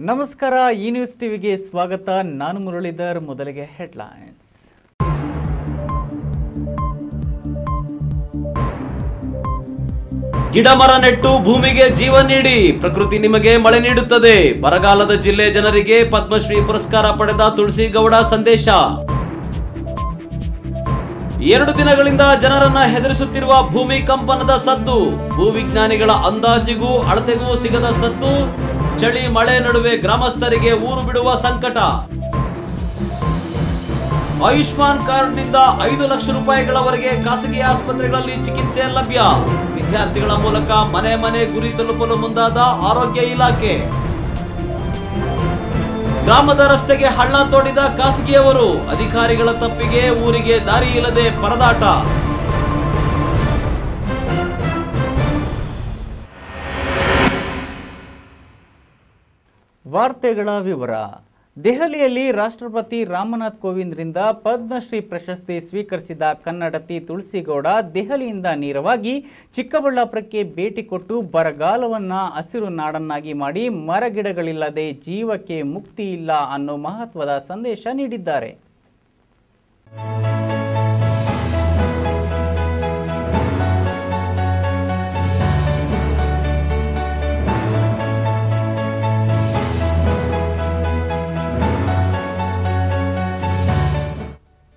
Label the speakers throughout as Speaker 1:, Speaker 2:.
Speaker 1: ನಮಸ್ಕಾರ, ಈ ನ್ಯೂಸ್ ಟಿವಿಗೆ ಸ್ವಾಗತ. ನಾನು ಮುರಳೀಧರ್. ಮೊದಲಿಗೆ ಹೆಡ್ಲೈನ್ಸ್.
Speaker 2: ಗಿಡ ಮರ ನೆಟ್ಟು ಭೂಮಿಗೆ ಜೀವ ನೀಡಿ, ಪ್ರಕೃತಿ ನಿಮಗೆ ಮಳೆ ನೀಡುತ್ತದೆ. ಬರಗಾಲದ ಜಿಲ್ಲೆ ಜನರಿಗೆ ಪದ್ಮಶ್ರೀ ಪುರಸ್ಕಾರ ಪಡೆದ ತುಳಸಿ ಗೌಡ ಸಂದೇಶ. 2 ದಿನಗಳಿಂದ ಜನರನ್ನ ಹೆದರಿಸುತ್ತಿರುವ ಭೂಮಿ ಕಂಪನದ ಸದ್ದು, ಭೂವಿಜ್ಞಾನಿಗಳ ಅಂದಾಜಿಗೂ ಅಳತೆಗೂ ಸಿಗದ ಸದ್ದು. ಚಳಿ ಮಳೆ ನಡುವೆ ಗ್ರಾಮಸ್ಥರಿಗೆ ಊರು ಬಿಡುವ ಸಂಕಟ. ಆಯುಷ್ಮಾನ್ ಕಾರ್ಡ್ನಿಂದ 5 ಲಕ್ಷ ರೂಪಾಯಿಗಳವರೆಗೆ ಖಾಸಗಿ ಆಸ್ಪತ್ರೆಗಳಲ್ಲಿ ಚಿಕಿತ್ಸೆ ಲಭ್ಯ. ವಿದ್ಯಾರ್ಥಿಗಳ ಮೂಲಕ ಮನೆ ಮನೆ ಗುರಿ ತಲುಪಲು ಮುಂದಾದ ಆರೋಗ್ಯ ಇಲಾಖೆ. ಗ್ರಾಮದ ರಸ್ತೆಗೆ ಹಳ್ಳ ತೋಡಿದ ಖಾಸಗಿಯವರು, ಅಧಿಕಾರಿಗಳ ತಪ್ಪಿಗೆ ಊರಿಗೆ ದಾರಿ ಇಲ್ಲದೆ ಪರದಾಟ.
Speaker 1: ವಾರ್ತೆಗಳ ವಿವರ. ದೆಹಲಿಯಲ್ಲಿ ರಾಷ್ಟ್ರಪತಿ ರಾಮನಾಥ್ ಕೋವಿಂದ್ರಿಂದ ಪದ್ಮಶ್ರೀ ಪ್ರಶಸ್ತಿ ಸ್ವೀಕರಿಸಿದ ಕನ್ನಡತಿ ತುಳಸಿಗೌಡ ದೆಹಲಿಯಿಂದ ನೇರವಾಗಿ ಚಿಕ್ಕಬಳ್ಳಾಪುರಕ್ಕೆ ಭೇಟಿ ಕೊಟ್ಟು ಬರಗಾಲವನ್ನು ಹಸಿರು ನಾಡನ್ನಾಗಿ ಮಾಡಿ ಮರಗಿಡಗಳಿಲ್ಲದೆ ಜೀವಕ್ಕೆ ಮುಕ್ತಿ ಇಲ್ಲ ಅನ್ನೋ ಮಹತ್ವದ ಸಂದೇಶ ನೀಡಿದ್ದಾರೆ.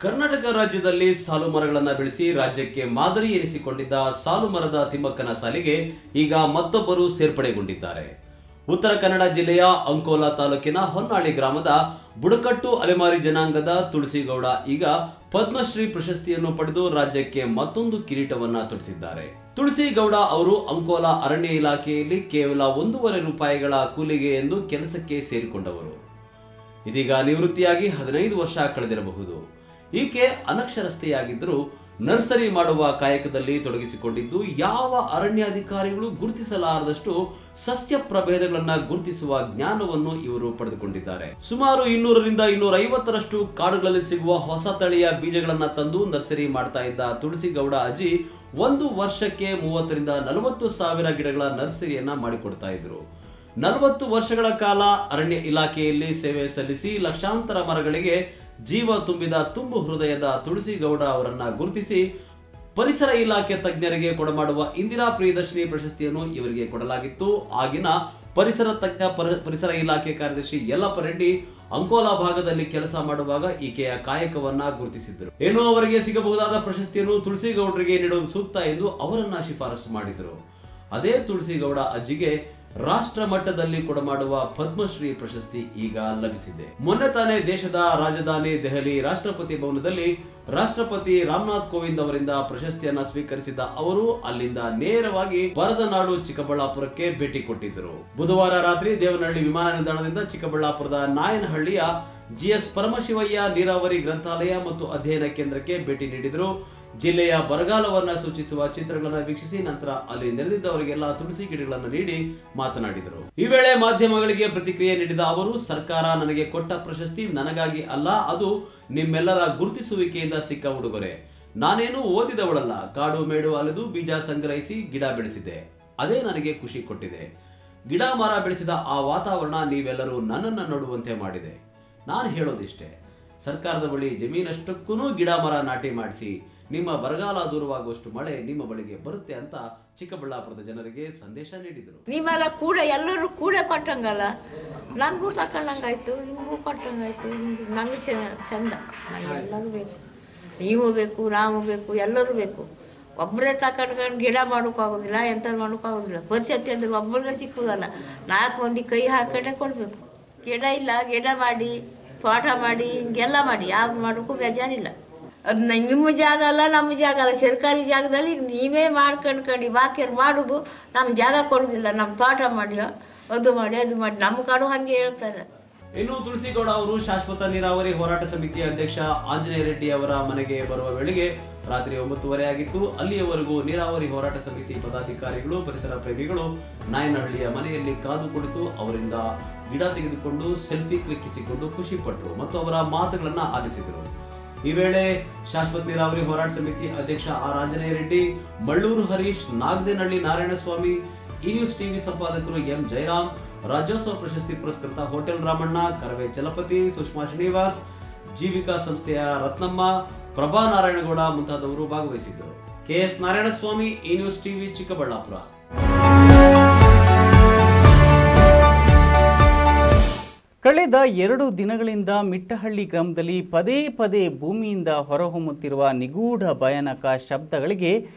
Speaker 2: ಕರ್ನಾಟಕ ರಾಜ್ಯದಲ್ಲಿ ಸಾಲು ಮರಗಳನ್ನು ಬೆಳೆಸಿ ರಾಜ್ಯಕ್ಕೆ ಮಾದರಿ ಎನಿಸಿಕೊಂಡಿದ್ದ ಸಾಲು ಮರದ ತಿಮ್ಮಕ್ಕನ ಸಾಲಿಗೆ ಈಗ ಮತ್ತೊಬ್ಬರು ಸೇರ್ಪಡೆಗೊಂಡಿದ್ದಾರೆ. ಉತ್ತರ ಕನ್ನಡ ಜಿಲ್ಲೆಯ ಅಂಕೋಲಾ ತಾಲೂಕಿನ ಹೊನ್ನಾಳಿ ಗ್ರಾಮದ ಬುಡಕಟ್ಟು ಅಲೆಮಾರಿ ಜನಾಂಗದ ತುಳಸಿಗೌಡ ಈಗ ಪದ್ಮಶ್ರೀ ಪ್ರಶಸ್ತಿಯನ್ನು ಪಡೆದು ರಾಜ್ಯಕ್ಕೆ ಮತ್ತೊಂದು ಕಿರೀಟವನ್ನ ತೊಡಿಸಿದ್ದಾರೆ. ತುಳಸಿಗೌಡ ಅವರು ಅಂಕೋಲಾ ಅರಣ್ಯ ಇಲಾಖೆಯಲ್ಲಿ ಕೇವಲ 1.5 ರೂಪಾಯಿಗಳ ಕೂಲಿಗೆ ಎಂದು ಕೆಲಸಕ್ಕೆ ಸೇರಿಕೊಂಡವರು. ಇದೀಗ ನಿವೃತ್ತಿಯಾಗಿ 15 ವರ್ಷ ಕಳೆದಿರಬಹುದು. ಈಕೆ ಅನಕ್ಷರಸ್ಥೆಯಾಗಿದ್ದರೂ ನರ್ಸರಿ ಮಾಡುವ ಕಾಯಕದಲ್ಲಿ ತೊಡಗಿಸಿಕೊಂಡಿದ್ದು, ಯಾವ ಅರಣ್ಯಾಧಿಕಾರಿಗಳು ಗುರುತಿಸಲಾರದಷ್ಟು ಸಸ್ಯ ಪ್ರಭೇದಗಳನ್ನ ಗುರುತಿಸುವ ಜ್ಞಾನವನ್ನು ಇವರು ಪಡೆದುಕೊಂಡಿದ್ದಾರೆ. ಸುಮಾರು 200ರಿಂದ 250ರಷ್ಟು ಕಾಡುಗಳಲ್ಲಿ ಸಿಗುವ ಹೊಸ ತಳಿಯ ಬೀಜಗಳನ್ನ ತಂದು ನರ್ಸರಿ ಮಾಡ್ತಾ ಇದ್ದ ತುಳಸಿಗೌಡ ಅಜ್ಜಿ 1 ವರ್ಷಕ್ಕೆ 30ರಿಂದ 40 ಸಾವಿರ ಗಿಡಗಳ ನರ್ಸರಿಯನ್ನ ಮಾಡಿಕೊಡ್ತಾ ಇದ್ರು. 40 ವರ್ಷಗಳ ಕಾಲ ಅರಣ್ಯ ಇಲಾಖೆಯಲ್ಲಿ ಸೇವೆ ಸಲ್ಲಿಸಿ ಲಕ್ಷಾಂತರ ಮರಗಳಿಗೆ ಜೀವ ತುಂಬಿದ ತುಂಬು ಹೃದಯದ ತುಳಸಿಗೌಡ ಅವರನ್ನ ಗುರುತಿಸಿ ಪರಿಸರ ಇಲಾಖೆ ತಜ್ಞರಿಗೆ ಕೊಡಮಾಡುವ ಇಂದಿರಾ ಪ್ರಿಯದರ್ಶಿನಿ ಪ್ರಶಸ್ತಿಯನ್ನು ಇವರಿಗೆ ಕೊಡಲಾಗಿತ್ತು. ಆಗಿನ ಪರಿಸರ ತಜ್ಞ ಪರಿಸರ ಇಲಾಖೆ ಕಾರ್ಯದರ್ಶಿ ಯಲ್ಲಪ್ಪ ರೆಡ್ಡಿ ಅಂಕೋಲಾ ಭಾಗದಲ್ಲಿ ಕೆಲಸ ಮಾಡುವಾಗ ಈಕೆಯ ಕಾಯಕವನ್ನ ಗುರುತಿಸಿದ್ದರು. ಏನೋ ಅವರಿಗೆ ಸಿಗಬಹುದಾದ ಪ್ರಶಸ್ತಿಯನ್ನು ತುಳಸಿಗೌಡರಿಗೆ ನೀಡುವುದು ಸೂಕ್ತ ಎಂದು ಅವರನ್ನ ಶಿಫಾರಸು ಮಾಡಿದರು. ಅದೇ ತುಳಸಿಗೌಡ ಅಜ್ಜಿಗೆ ರಾಷ್ಟ್ರ ಮಟ್ಟದಲ್ಲಿ ಕೊಡಮಾಡುವ ಪದ್ಮಶ್ರೀ ಪ್ರಶಸ್ತಿ ಈಗ ಲಭಿಸಿದೆ. ಮೊನ್ನೆ ತಾನೇ ದೇಶದ ರಾಜಧಾನಿ ದೆಹಲಿ ರಾಷ್ಟ್ರಪತಿ ಭವನದಲ್ಲಿ ರಾಷ್ಟ್ರಪತಿ ರಾಮನಾಥ್ ಕೋವಿಂದ್ ಅವರಿಂದ ಪ್ರಶಸ್ತಿಯನ್ನ ಸ್ವೀಕರಿಸಿದ ಅವರು ಅಲ್ಲಿಂದ ನೇರವಾಗಿ ಬರದ ನಾಡು ಚಿಕ್ಕಬಳ್ಳಾಪುರಕ್ಕೆ ಭೇಟಿ ಕೊಟ್ಟಿದ್ದರು. ಬುಧವಾರ ರಾತ್ರಿ ದೇವನಹಳ್ಳಿ ವಿಮಾನ ನಿಲ್ದಾಣದಿಂದ ಚಿಕ್ಕಬಳ್ಳಾಪುರದ ನಾಯನಹಳ್ಳಿಯ GS ಪರಮಶಿವಯ್ಯ ನೀರಾವರಿ ಗ್ರಂಥಾಲಯ ಮತ್ತು ಅಧ್ಯಯನ ಕೇಂದ್ರಕ್ಕೆ ಭೇಟಿ ನೀಡಿದರು. ಜಿಲ್ಲೆಯ ಬರಗಾಲವನ್ನ ಸೂಚಿಸುವ ಚಿತ್ರಗಳನ್ನು ವೀಕ್ಷಿಸಿ ನಂತರ ಅಲ್ಲಿ ನೆರೆದಿದ್ದವರಿಗೆಲ್ಲ ತುಳಸಿ ಗಿಡಗಳನ್ನು ನೀಡಿ ಮಾತನಾಡಿದರು. ಈ ವೇಳೆ ಮಾಧ್ಯಮಗಳಿಗೆ ಪ್ರತಿಕ್ರಿಯೆ ನೀಡಿದ ಅವರು, ಸರ್ಕಾರ ನನಗೆ ಕೊಟ್ಟ ಪ್ರಶಸ್ತಿ ನನಗಾಗಿ ಅಲ್ಲ, ಅದು ನಿಮ್ಮೆಲ್ಲರ ಗುರುತಿಸುವಿಕೆಯಿಂದ ಸಿಕ್ಕ ಉಡುಗೊರೆ. ನಾನೇನು ಓದಿದವಳಲ್ಲ, ಕಾಡು ಮೇಡು ಅಲೆದು ಬೀಜ ಸಂಗ್ರಹಿಸಿ ಗಿಡ ಬೆಳೆಸಿದೆ. ಅದೇ ನನಗೆ ಖುಷಿ ಕೊಟ್ಟಿದೆ. ಗಿಡ ಮರ ಬೆಳೆಸಿದ ಆ ವಾತಾವರಣ ನೀವೆಲ್ಲರೂ ನನ್ನನ್ನು ನೋಡುವಂತೆ ಮಾಡಿದೆ. ನಾನು ಹೇಳೋದಿಷ್ಟೇ, ಸರ್ಕಾರದ ಬಳಿ ಜಮೀನಷ್ಟಕ್ಕೂ ಗಿಡ ಮರ ನಾಟಿ ಮಾಡಿಸಿ ನಿಮ್ಮ ಬರಗಾಲ ದೂರವಾಗುವಷ್ಟು ಮಳೆ ನಿಮ್ಮ ಬಳಿಗೆ ಬರುತ್ತೆ ಅಂತ ಚಿಕ್ಕಬಳ್ಳಾಪುರದ ಜನರಿಗೆ ಸಂದೇಶ ನೀಡಿದರು.
Speaker 3: ನೀವೆಲ್ಲ ಕೂಡ ಎಲ್ಲರೂ ಕೂಡ ಕೊಟ್ಟಂಗಲ್ಲ, ನನಗೂ ತಕೊಂಡಂಗಾಯ್ತು, ನಿಮಗೂ ಕೊಟ್ಟಂಗಾಯ್ತು. ನಂಗೆ ಚಂದ, ನನಗೆ ಎಲ್ಲರೂ ಬೇಕು, ನೀವು ಬೇಕು, ನಾವು ಬೇಕು, ಎಲ್ಲರೂ ಬೇಕು. ಒಬ್ಬರೇ ತಕೊಂಡ್ಕೊಂಡು ಗಿಡ ಮಾಡೋಕ್ಕಾಗೋದಿಲ್ಲ, ಎಂಥದ್ದು ಮಾಡೋಕ್ಕಾಗೋದಿಲ್ಲ. ಪರಿಸ್ಥಿತಿ ಅಂದ್ರೆ ಒಬ್ಬರಿಗೆ ಸಿಕ್ಕುದಲ್ಲ, 4 ಮಂದಿ ಕೈ ಹಾಕೊಂಡೇ ಕೊಡಬೇಕು. ಗಿಡ ಇಲ್ಲ, ಗಿಡ ಮಾಡಿ ತೋಟ ಮಾಡಿ ಹಿಂಗೆಲ್ಲ ಮಾಡಿ ಯಾವ್ದು ಮಾಡೋಕ್ಕೂ ಬೇಜಾರಿಲ್ಲ. ಅದು ನಿಮ್ಮ ಜಾಗ ಅಲ್ಲ, ನಮ್ಮ ಜಾಗ ಅಲ್ಲ, ಸರ್ಕಾರಿ ಜಾಗದಲ್ಲಿ ನೀವೇ ಮಾಡ್ಕೊಂಡು ಬಾಕಿಯವ್ರು ಮಾಡೋದು. ನಮ್ಮ ಜಾಗ ಕೊಡೋದಿಲ್ಲ, ನಮ್ಮ ತೋಟ ಮಾಡಿ ಅದು ಮಾಡಿ ನಮ್ಮ ಕಾಡು ಹಾಗೆ ಹೇಳ್ತಾರೆ.
Speaker 2: ಇನ್ನು ತುಳಸಿಗೌಡ ಅವರು ಶಾಶ್ವತ ನೀರಾವರಿ ಹೋರಾಟ ಸಮಿತಿಯ ಅಧ್ಯಕ್ಷ ಆಂಜನೇಯ ರೆಡ್ಡಿ ಅವರ ಮನೆಗೆ ಬರುವ ವೇಳೆಗೆ ರಾತ್ರಿ 9:30 ಆಗಿತ್ತು. ಅಲ್ಲಿಯವರೆಗೂ ನೀರಾವರಿ ಹೋರಾಟ ಸಮಿತಿ ಪದಾಧಿಕಾರಿಗಳು, ಪರಿಸರ ಪ್ರೇಮಿಗಳು ನಾಯನಹಳ್ಳಿಯ ಮನೆಯಲ್ಲಿ ಕಾದು ಕುಳಿತು ಅವರಿಂದ ಗಿಡ ತೆಗೆದುಕೊಂಡು ಸೆಲ್ಫಿ ಕ್ಲಿಕ್ಕಿಸಿಕೊಂಡು ಖುಷಿ ಪಟ್ಟರು ಮತ್ತು ಅವರ ಮಾತುಗಳನ್ನ ಆಲಿಸಿದರು. ಈ ವೇಳೆ ಶಾಶ್ವತ ನೀರಾವರಿ ಹೋರಾಟ ಸಮಿತಿ ಅಧ್ಯಕ್ಷ ಆರ್ ಆಂಜನೇಯ ರೆಡ್ಡಿ, ಮಳ್ಳೂರು ಹರೀಶ್, ನಾಗದೇನಹಳ್ಳಿ ನಾರಾಯಣಸ್ವಾಮಿ, ಈ ನ್ಯೂಸ್ ಟಿವಿ ಸಂಪಾದಕರು ಎಂ ಜಯರಾಮ್, ರಾಜ್ಯೋತ್ಸವ ಪ್ರಶಸ್ತಿ ಪುರಸ್ಕೃತ ಹೋಟೆಲ್ ರಾಮಣ್ಣ, ಕರವೇ ಚಲಪತಿ, ಸುಷ್ಮಾ ಶ್ರೀನಿವಾಸ್, ಜೀವಿಕಾ ಸಂಸ್ಥೆಯ ರತ್ನಮ್ಮ, ಪ್ರಭಾ ನಾರಾಯಣಗೌಡ ಮುಂತಾದವರು ಭಾಗವಹಿಸಿದ್ದರು. ಕೆಎಸ್ ನಾರಾಯಣಸ್ವಾಮಿ, ಈ ನ್ಯೂಸ್ ಟಿವಿ, ಚಿಕ್ಕಬಳ್ಳಾಪುರ.
Speaker 1: ಕಳೆದ 2 ದಿನಗಳಿಂದ ಮಿಟ್ಟಹಳ್ಳಿ ಗ್ರಾಮದಲ್ಲಿ ಪದೇ ಪದೇ ಭೂಮಿಯಿಂದ ಹೊರಹೊಮ್ಮುತ್ತಿರುವ ನಿಗೂಢ ಭಯಾನಕ ಶಬ್ದಗಳಿಗೆ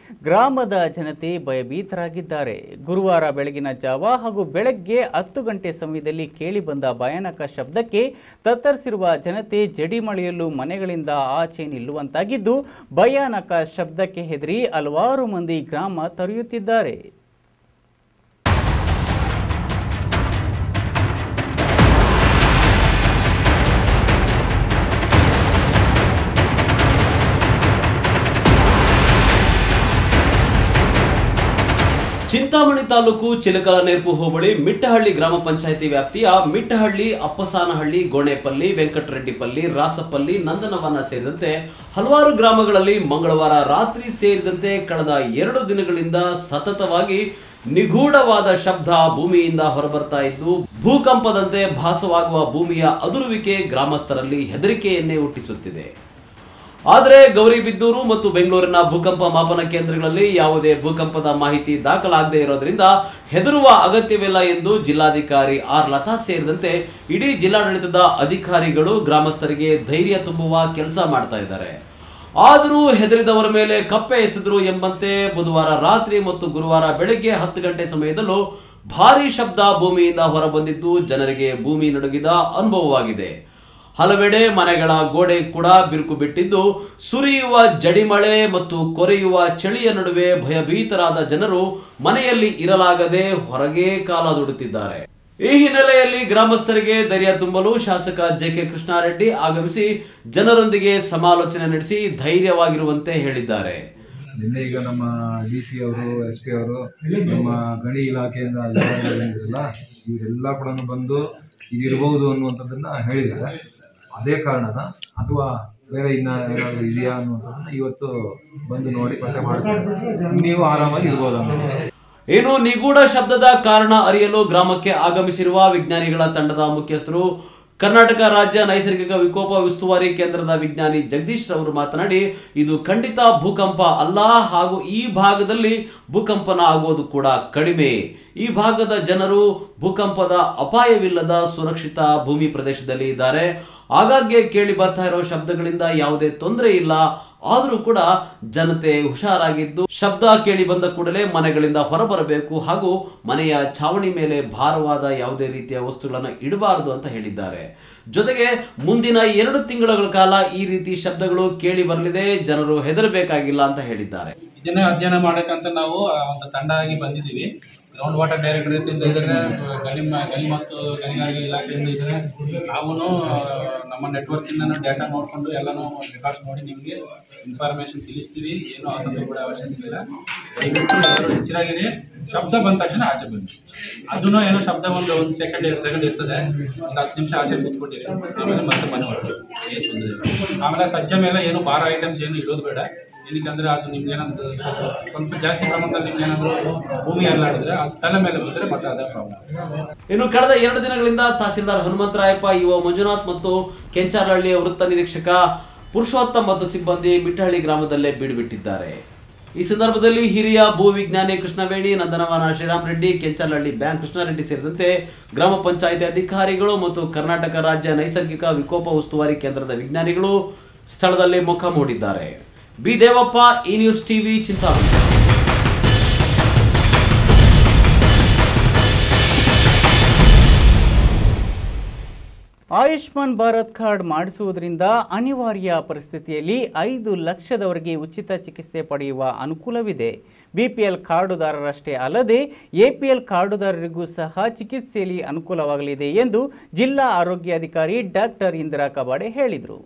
Speaker 1: ಗ್ರಾಮದ ಜನತೆ ಭಯಭೀತರಾಗಿದ್ದಾರೆ. ಗುರುವಾರ ಬೆಳಗಿನ ಜಾವ ಹಾಗೂ ಬೆಳಗ್ಗೆ 10 ಗಂಟೆ ಸಮಯದಲ್ಲಿ ಕೇಳಿಬಂದ ಭಯಾನಕ ಶಬ್ದಕ್ಕೆ ತತ್ತರಿಸಿರುವ ಜನತೆ ಜಡಿಮಳೆಯಲ್ಲೂ ಮನೆಗಳಿಂದ ಆಚೆ ನಿಲ್ಲುವಂತಾಗಿದ್ದು, ಭಯಾನಕ ಶಬ್ದಕ್ಕೆ ಹೆದರಿ ಹಲವಾರು ಮಂದಿ ಗ್ರಾಮ ತೊರೆಯುತ್ತಿದ್ದಾರೆ.
Speaker 2: ಚಿಂತಾಮಣಿ ತಾಲೂಕು ಚಿಲಕಲನೇರ್ಪು ಹೋಬಳಿ ಮಿಟ್ಟಹಳ್ಳಿ ಗ್ರಾಮ ಪಂಚಾಯಿತಿ ವ್ಯಾಪ್ತಿಯ ಮಿಟ್ಟಹಳ್ಳಿ, ಅಪ್ಪಸಾನಹಳ್ಳಿ, ಗೋಣೆಪಲ್ಲಿ, ವೆಂಕಟರೆಡ್ಡಿಪಲ್ಲಿ, ರಾಸಪಲ್ಲಿ, ನಂದನವನ ಸೇರಿದಂತೆ ಹಲವಾರು ಗ್ರಾಮಗಳಲ್ಲಿ ಮಂಗಳವಾರ ರಾತ್ರಿ ಸೇರಿದಂತೆ ಕಳೆದ 2 ದಿನಗಳಿಂದ ಸತತವಾಗಿ ನಿಗೂಢವಾದ ಶಬ್ದ ಭೂಮಿಯಿಂದ ಹೊರಬರ್ತಾ ಇದ್ದು, ಭೂಕಂಪದಂತೆ ಭಾಸವಾಗುವ ಭೂಮಿಯ ಅದುರುವಿಕೆ ಗ್ರಾಮಸ್ಥರಲ್ಲಿ ಹೆದರಿಕೆಯನ್ನೇ ಹುಟ್ಟಿಸುತ್ತಿದೆ. ಆದರೆ ಗೌರಿಬಿದ್ದೂರು ಮತ್ತು ಬೆಂಗಳೂರಿನ ಭೂಕಂಪ ಮಾಪನ ಕೇಂದ್ರಗಳಲ್ಲಿ ಯಾವುದೇ ಭೂಕಂಪದ ಮಾಹಿತಿ ದಾಖಲಾಗದೇ ಇರೋದ್ರಿಂದ ಹೆದರುವ ಅಗತ್ಯವಿಲ್ಲ ಎಂದು ಜಿಲ್ಲಾಧಿಕಾರಿ ಆರ್ ಲತಾ ಸೇರಿದಂತೆ ಇಡೀ ಜಿಲ್ಲಾಡಳಿತದ ಅಧಿಕಾರಿಗಳು ಗ್ರಾಮಸ್ಥರಿಗೆ ಧೈರ್ಯ ತುಂಬುವ ಕೆಲಸ ಮಾಡ್ತಾ ಇದ್ದಾರೆ. ಆದರೂ ಹೆದರಿದವರ ಮೇಲೆ ಕಪ್ಪೆ ಎಸೆದರು ಎಂಬಂತೆ ಬುಧವಾರ ರಾತ್ರಿ ಮತ್ತು ಗುರುವಾರ ಬೆಳಗ್ಗೆ 10 ಗಂಟೆ ಸಮಯದಲ್ಲೂ ಭಾರೀ ಶಬ್ದ ಭೂಮಿಯಿಂದ ಹೊರಬಂದಿದ್ದು ಜನರಿಗೆ ಭೂಮಿ ನಡುಗಿದ ಅನುಭವವಾಗಿದೆ. ಹಲವೆಡೆ ಮನೆಗಳ ಗೋಡೆ ಕೂಡ ಬಿರುಕು ಬಿಟ್ಟಿದ್ದು, ಸುರಿಯುವ ಜಡಿಮಳೆ ಮತ್ತು ಕೊರೆಯುವ ಚಳಿಯ ನಡುವೆ ಭಯಭೀತರಾದ ಜನರು ಮನೆಯಲ್ಲಿ ಇರಲಾಗದೆ ಹೊರಗೆ ಕಾಲದೊಡುತ್ತಿದ್ದಾರೆ. ಈ ಹಿನ್ನೆಲೆಯಲ್ಲಿ ಗ್ರಾಮಸ್ಥರಿಗೆ ಧೈರ್ಯ ತುಂಬಲು ಶಾಸಕ ಜೆ.ಕೆ. ಕೃಷ್ಣಾರೆಡ್ಡಿ ಆಗಮಿಸಿ ಜನರೊಂದಿಗೆ ಸಮಾಲೋಚನೆ ನಡೆಸಿ ಧೈರ್ಯವಾಗಿರುವಂತೆ ಹೇಳಿದ್ದಾರೆ.
Speaker 4: ನಿನ್ನೆ ಈಗ ನಮ್ಮ DC ಅವರು, SP ಅವರು, ನಮ್ಮ ಗಣಿ ಇಲಾಖೆಯಿಂದ ಇವರೆಲ್ಲ ಕೂಡ ಬಂದು ಇದಿರಬಹುದು ಅನ್ನುವಂಥದ್ದನ್ನ ಹೇಳಿದ್ದಾರೆ. ಅದೇ ಕಾರಣನ ಅಥವಾ ಬೇರೆ ಇನ್ನ ಏನಾದರೂ ಇದೆಯಾ ಅನ್ನುವಂಥದ್ದನ್ನ ಇವತ್ತು ಬಂದು ನೋಡಿ ಪತ್ತೆ ಮಾಡ್ತಾರೆ. ನೀವು ಆರಾಮಾಗಿ ಇರ್ಬೋದು ಅನ್ನೋದು.
Speaker 2: ಏನು ನಿಗೂಢ ಶಬ್ದದ ಕಾರಣ ಅರಿಯಲು ಗ್ರಾಮಕ್ಕೆ ಆಗಮಿಸಿರುವ ವಿಜ್ಞಾನಿಗಳ ತಂಡದ ಮುಖ್ಯಸ್ಥರು ಕರ್ನಾಟಕ ರಾಜ್ಯ ನೈಸರ್ಗಿಕ ವಿಕೋಪ ಉಸ್ತುವಾರಿ ಕೇಂದ್ರದ ವಿಜ್ಞಾನಿ ಜಗದೀಶ್ ರವರು ಮಾತನಾಡಿ, ಇದು ಖಂಡಿತ ಭೂಕಂಪ ಅಲ್ಲ ಹಾಗೂ ಈ ಭಾಗದಲ್ಲಿ ಭೂಕಂಪನ ಆಗುವುದು ಕೂಡ ಕಡಿಮೆ. ಈ ಭಾಗದ ಜನರು ಭೂಕಂಪದ ಅಪಾಯವಿಲ್ಲದ ಸುರಕ್ಷಿತ ಭೂಮಿ ಪ್ರದೇಶದಲ್ಲಿ ಇದ್ದಾರೆ. ಆಗಾಗ್ಗೆ ಕೇಳಿ ಬರ್ತಾ ಇರೋ ಶಬ್ದಗಳಿಂದ ಯಾವುದೇ ತೊಂದರೆ ಇಲ್ಲ. ಆದರೂ ಕೂಡ ಜನತೆ ಹುಷಾರಾಗಿದ್ದು, ಶಬ್ದ ಕೇಳಿ ಬಂದ ಕೂಡಲೇ ಮನೆಗಳಿಂದ ಹೊರಬರಬೇಕು ಹಾಗೂ ಮನೆಯ ಛಾವಣಿ ಮೇಲೆ ಭಾರವಾದ ಯಾವುದೇ ರೀತಿಯ ವಸ್ತುಗಳನ್ನು ಇಡಬಾರದು ಅಂತ ಹೇಳಿದ್ದಾರೆ. ಜೊತೆಗೆ ಮುಂದಿನ 2 ತಿಂಗಳ ಕಾಲ ಈ ರೀತಿ ಶಬ್ದಗಳು ಕೇಳಿ ಬರಲಿದೆ, ಜನರು ಹೆದರಬೇಕಾಗಿಲ್ಲ ಅಂತ ಹೇಳಿದ್ದಾರೆ.
Speaker 5: ಇದನ್ನೇ ಅಧ್ಯಯನ ಮಾಡಕ್ಕಂತ ನಾವು ಒಂದು ತಂಡ ಆಗಿ ಬಂದಿದ್ದೀವಿ. ಗ್ರೌಂಡ್ ವಾಟರ್ ಡೈರೆಕ್ಟರೇಟಿಂದ ಇದ್ದಾರೆ, ಗಣಿ ಮತ್ತು ಗಣಿಗಾರಿಕೆ ಇಲಾಖೆಯಿಂದ ಇದ್ದಾರೆ. ನಾವು ನಮ್ಮ ನೆಟ್ವರ್ಕಿಂದ ಡೇಟಾ ನೋಡಿಕೊಂಡು ಎಲ್ಲನೂ ರೆಕಾರ್ಡ್ಸ್ ನೋಡಿ ನಿಮಗೆ ಇನ್ಫಾರ್ಮೇಷನ್ ತಿಳಿಸ್ತೀವಿ. ಏನೂ ಆತಂಕ ಕೂಡ ಅವಶ್ಯಕತೆ ಇಲ್ಲ. ದಯವಿಟ್ಟು ಎಲ್ಲರೂ ಎಚ್ಚರಾಗಿರಿ. ಶಬ್ದ ಬಂದ ತಕ್ಷಣ ಆಚೆ ಬನ್ನಿ. ಅದನ್ನು ಏನೋ ಶಬ್ದ ಒಂದು ಸೆಕೆಂಡ್ 2 ಸೆಕೆಂಡ್ ಇರ್ತದೆ, ಒಂದು 10 ನಿಮಿಷ ಆಚೆ ಕೂತ್ಕೊಂಡಿರಿ. ಆಮೇಲೆ ಮತ್ತೆ ಮನೆ ಹೊರಟು ಏನು ತೊಂದರೆ ಇಲ್ಲ. ಆಮೇಲೆ ಸಜ್ಜೆ ಮೇಲೆ ಏನು ಭಾರ ಐಟಮ್ಸ್ ಏನು ಇಡೋದು ಬೇಡ. ಏನಕ್ಕಂದರೆ ಅದು ನಿಮ್ಗೆ ಏನಾದರೂ ಸ್ವಲ್ಪ ಜಾಸ್ತಿ ಪ್ರಮಾಣದಲ್ಲಿ ನಿಮ್ಗೆ ಏನಾದರೂ ಭೂಮಿ ಅಲ್ಲಾಡಿದ್ರೆ ಅದು ತಲೆ ಮೇಲೆ ಬಂದರೆ ಮತ್ತೆ ಅದೇ ಪ್ರಾಬ್ಲಮ್.
Speaker 2: ಇನ್ನು ಕಳೆದ 2 ದಿನಗಳಿಂದ ತಹಸೀಲ್ದಾರ್ ಹನುಮಂತರಾಯಪ್ಪ, ಇಒ ಮಂಜುನಾಥ್ ಮತ್ತು ಕೆಂಚಾರಹಳ್ಳಿಯ ವೃತ್ತ ನಿರೀಕ್ಷಕ ಪುರುಷೋತ್ತಮ್ ಮತ್ತು ಸಿಬ್ಬಂದಿ ಮಿಟ್ಟಹಳ್ಳಿ ಗ್ರಾಮದಲ್ಲೇ ಬೀಡುಬಿಟ್ಟಿದ್ದಾರೆ. ಈ ಸಂದರ್ಭದಲ್ಲಿ ಹಿರಿಯ ಭೂ ವಿಜ್ಞಾನಿ ಕೃಷ್ಣವೇಣಿ, ನಂದನವನ ಶ್ರೀರಾಮ್ ರೆಡ್ಡಿ, ಕೆಂಚಾರಹಳ್ಳಿ ಬ್ಯಾಂಕ್ ಕೃಷ್ಣಾರೆಡ್ಡಿ ಸೇರಿದಂತೆ ಗ್ರಾಮ ಪಂಚಾಯಿತಿ ಅಧಿಕಾರಿಗಳು ಮತ್ತು ಕರ್ನಾಟಕ ರಾಜ್ಯ ನೈಸರ್ಗಿಕ ವಿಕೋಪ ಉಸ್ತುವಾರಿ ಕೇಂದ್ರದ ವಿಜ್ಞಾನಿಗಳು ಸ್ಥಳದಲ್ಲಿ ಮೊಕ್ಕ ಮೂಡಿದ್ದಾರೆ. ಬಿ ದೇವಪ್ಪ, ಈ news TV, Chintamani.
Speaker 1: Ayushman Bharat card ಮಾಡಿಸುವುದರಿಂದ ಅನಿವಾರ್ಯ ಪರಿಸ್ಥಿತಿಯಲ್ಲಿ 5 ಲಕ್ಷದವರೆಗೆ ಉಚಿತ ಚಿಕಿತ್ಸೆ ಪಡೆಯುವ ಅನುಕೂಲವಿದೆ. BPL ಕಾರ್ಡುದಾರರಷ್ಟೇ ಅಲ್ಲದೆ APL ಕಾರ್ಡುದಾರರಿಗೂ ಸಹ ಚಿಕಿತ್ಸೆಯಲ್ಲಿ ಅನುಕೂಲವಾಗಲಿದೆ ಎಂದು ಜಿಲ್ಲಾ ಆರೋಗ್ಯಾಧಿಕಾರಿ ಡಾಕ್ಟರ್ ಇಂದಿರಾ ಕಬಾಡೆ ಹೇಳಿದರು.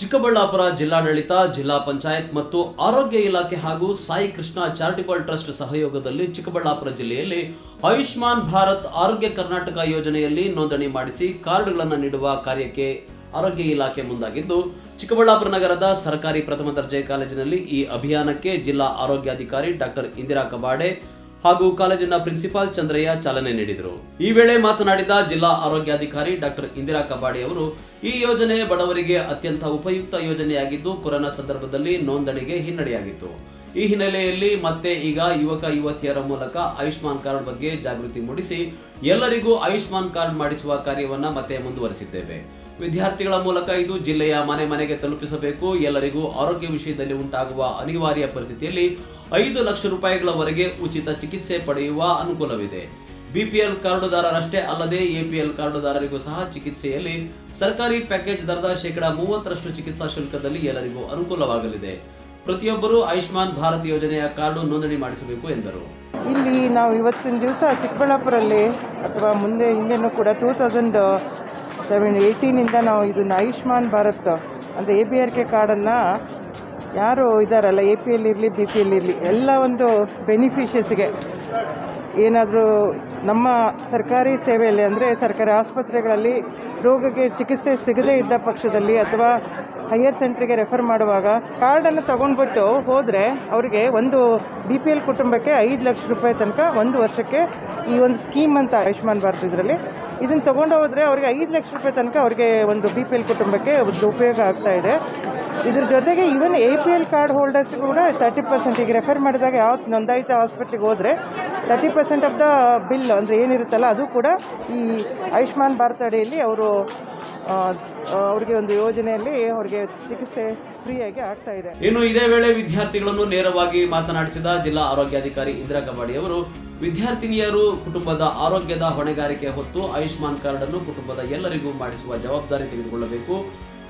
Speaker 2: ಚಿಕ್ಕಬಳ್ಳಾಪುರ ಜಿಲ್ಲಾಡಳಿತ, ಜಿಲ್ಲಾ ಪಂಚಾಯತ್ ಮತ್ತು ಆರೋಗ್ಯ ಇಲಾಖೆ ಹಾಗೂ ಸಾಯಿ ಕೃಷ್ಣ ಚಾರಿಟಬಲ್ ಟ್ರಸ್ಟ್ ಸಹಯೋಗದಲ್ಲಿ ಚಿಕ್ಕಬಳ್ಳಾಪುರ ಜಿಲ್ಲೆಯಲ್ಲಿ ಆಯುಷ್ಮಾನ್ ಭಾರತ್ ಆರೋಗ್ಯ ಕರ್ನಾಟಕ ಯೋಜನೆಯಲ್ಲಿ ನೋಂದಣಿ ಮಾಡಿಸಿ ಕಾರ್ಡ್ಗಳನ್ನು ನೀಡುವ ಕಾರ್ಯಕ್ಕೆ ಆರೋಗ್ಯ ಇಲಾಖೆ ಮುಂದಾಗಿದ್ದು, ಚಿಕ್ಕಬಳ್ಳಾಪುರ ನಗರದ ಸರ್ಕಾರಿ ಪ್ರಥಮ ದರ್ಜೆ ಕಾಲೇಜಿನಲ್ಲಿ ಈ ಅಭಿಯಾನಕ್ಕೆ ಜಿಲ್ಲಾ ಆರೋಗ್ಯಾಧಿಕಾರಿ ಡಾಕ್ಟರ್ ಇಂದಿರಾ ಕಬಾಡೆ ಹಾಗೂ ಕಾಲೇಜಿನ ಪ್ರಿನ್ಸಿಪಾಲ್ ಚಂದ್ರಯ್ಯ ಚಾಲನೆ ನೀಡಿದರು. ಈ ವೇಳೆ ಮಾತನಾಡಿದ ಜಿಲ್ಲಾ ಆರೋಗ್ಯಾಧಿಕಾರಿ ಡಾಕ್ಟರ್ ಇಂದಿರಾ ಕಬಾಡೆ ಅವರು, ಈ ಯೋಜನೆ ಬಡವರಿಗೆ ಅತ್ಯಂತ ಉಪಯುಕ್ತ ಯೋಜನೆಯಾಗಿದ್ದು, ಕೊರೋನಾ ಸಂದರ್ಭದಲ್ಲಿ ನೋಂದಣಿಗೆ ಹಿನ್ನಡೆಯಾಗಿತ್ತು. ಈ ಹಿನ್ನೆಲೆಯಲ್ಲಿ ಮತ್ತೆ ಈಗ ಯುವಕ ಯುವತಿಯರ ಮೂಲಕ ಆಯುಷ್ಮಾನ್ ಕಾರ್ಡ್ ಬಗ್ಗೆ ಜಾಗೃತಿ ಮೂಡಿಸಿ ಎಲ್ಲರಿಗೂ ಆಯುಷ್ಮಾನ್ ಕಾರ್ಡ್ ಮಾಡಿಸುವ ಕಾರ್ಯವನ್ನ ಮತ್ತೆ ಮುಂದುವರಿಸಿದ್ದೇವೆ. ವಿದ್ಯಾರ್ಥಿಗಳ ಮೂಲಕ ಇದು ಜಿಲ್ಲೆಯ ಮನೆ ಮನೆಗೆ ತಲುಪಿಸಬೇಕು. ಎಲ್ಲರಿಗೂ ಆರೋಗ್ಯ ವಿಷಯದಲ್ಲಿ ಉಂಟಾಗುವ ಅನಿವಾರ್ಯ ಪರಿಸ್ಥಿತಿಯಲ್ಲಿ 5 ಲಕ್ಷ ರೂಪಾಯಿಗಳವರೆಗೆ ಉಚಿತ ಚಿಕಿತ್ಸೆ ಪಡೆಯುವ ಅನುಕೂಲವಿದೆ. ಬಿಪಿಎಲ್ ಕಾರ್ಡುದಾರರಷ್ಟೇ ಅಲ್ಲದೆ ಎಪಿಎಲ್ ಕಾರ್ಡುದಾರರಿಗೂ ಸಹ ಚಿಕಿತ್ಸೆಯಲ್ಲಿ ಸರ್ಕಾರಿ ಪ್ಯಾಕೇಜ್ ದರದ 30% ಚಿಕಿತ್ಸಾ ಶುಲ್ಕದಲ್ಲಿ ಎಲ್ಲರಿಗೂ ಅನುಕೂಲವಾಗಲಿದೆ. ಪ್ರತಿಯೊಬ್ಬರೂ ಆಯುಷ್ಮಾನ್ ಭಾರತ್ ಯೋಜನೆಯ ಕಾರ್ಡು ನೋಂದಣಿ ಮಾಡಿಸಬೇಕು ಎಂದರು.
Speaker 6: ಇಲ್ಲಿ ನಾವು ಇವತ್ತಿನ ದಿವಸ ಚಿಕ್ಕಬಳ್ಳಾಪುರಲ್ಲಿ ಅಥವಾ ಹಿಂದೆನೂ ಕೂಡ 2018 ನಾವು ಇದನ್ನ ಆಯುಷ್ಮಾನ್ ಭಾರತ್ ಅಂದರೆ ABRK ಕಾರ್ಡನ್ನು ಯಾರು ಇದ್ದಾರಲ್ಲ, APL ಇರಲಿ BPL ಇರಲಿ, ಎಲ್ಲ ಒಂದು ಬೆನಿಫಿಷಿಯರ್ಸ್ಗೆ ಏನಾದರೂ ನಮ್ಮ ಸರ್ಕಾರಿ ಸೇವೆಯಲ್ಲಿ ಅಂದರೆ ಸರ್ಕಾರಿ ಆಸ್ಪತ್ರೆಗಳಲ್ಲಿ ರೋಗಕ್ಕೆ ಚಿಕಿತ್ಸೆ ಸಿಗದೇ ಇದ್ದ ಪಕ್ಷದಲ್ಲಿ ಅಥವಾ ಹೈಯರ್ ಸೆಂಟ್ರಿಗೆ ರೆಫರ್ ಮಾಡುವಾಗ ಕಾರ್ಡನ್ನು ತೊಗೊಂಡ್ಬಿಟ್ಟು ಹೋದರೆ ಅವರಿಗೆ ಒಂದು BPL ಕುಟುಂಬಕ್ಕೆ 5 ಲಕ್ಷ ರೂಪಾಯಿ ತನಕ 1 ವರ್ಷಕ್ಕೆ ಈ ಒಂದು ಸ್ಕೀಮ್ ಅಂತ ಆಯುಷ್ಮಾನ್ ಭಾರತ್ ಇದರಲ್ಲಿ ಇದನ್ನು ತೊಗೊಂಡು ಹೋದರೆ ಅವರಿಗೆ 5 ಲಕ್ಷ ರೂಪಾಯಿ ತನಕ ಅವರಿಗೆ ಒಂದು BPL ಕುಟುಂಬಕ್ಕೆ ಒಂದು ಉಪಯೋಗ ಆಗ್ತಾ ಇದೆ. ಇದ್ರ ಜೊತೆಗೆ ಈವನ್ APL ಕಾರ್ಡ್ ಹೋಲ್ಡರ್ಸ್ ಕೂಡ 30% ಈಗ ರೆಫರ್ ಮಾಡಿದಾಗ ಯಾವ ನೋಂದಾಯಿತ ಹಾಸ್ಪಿಟ್ಲಿಗೆ ಹೋದರೆ 30% ಆಫ್ ದ ಬಿಲ್ ಅಂದರೆ ಏನಿರುತ್ತಲ್ಲ ಅದು ಕೂಡ ಈ ಆಯುಷ್ಮಾನ್ ಭಾರತ್ ಅಡಿಯಲ್ಲಿ ಅವರಿಗೆ ಒಂದು ಯೋಜನೆಯಲ್ಲಿ ಅವರಿಗೆ ಚಿಕಿತ್ಸೆ ಫ್ರೀಯಾಗಿ ಆಗ್ತಾ ಇದೆ.
Speaker 2: ಇನ್ನು ಇದೇ ವೇಳೆ ವಿದ್ಯಾರ್ಥಿಗಳನ್ನು ನೇರವಾಗಿ ಮಾತನಾಡಿಸಿದ ಜಿಲ್ಲಾ ಆರೋಗ್ಯಾಧಿಕಾರಿ ಇಂದಿರಾ ಕಬಾಡಿ ಅವರು, ವಿದ್ಯಾರ್ಥಿನಿಯರು ಕುಟುಂಬದ ಆರೋಗ್ಯದ ಹೊಣೆಗಾರಿಕೆ ಹೊತ್ತು ಆಯುಷ್ಮಾನ್ ಕಾರ್ಡ್ ಅನ್ನು ಕುಟುಂಬದ ಎಲ್ಲರಿಗೂ ಮಾಡಿಸುವ ಜವಾಬ್ದಾರಿ ತೆಗೆದುಕೊಳ್ಳಬೇಕು.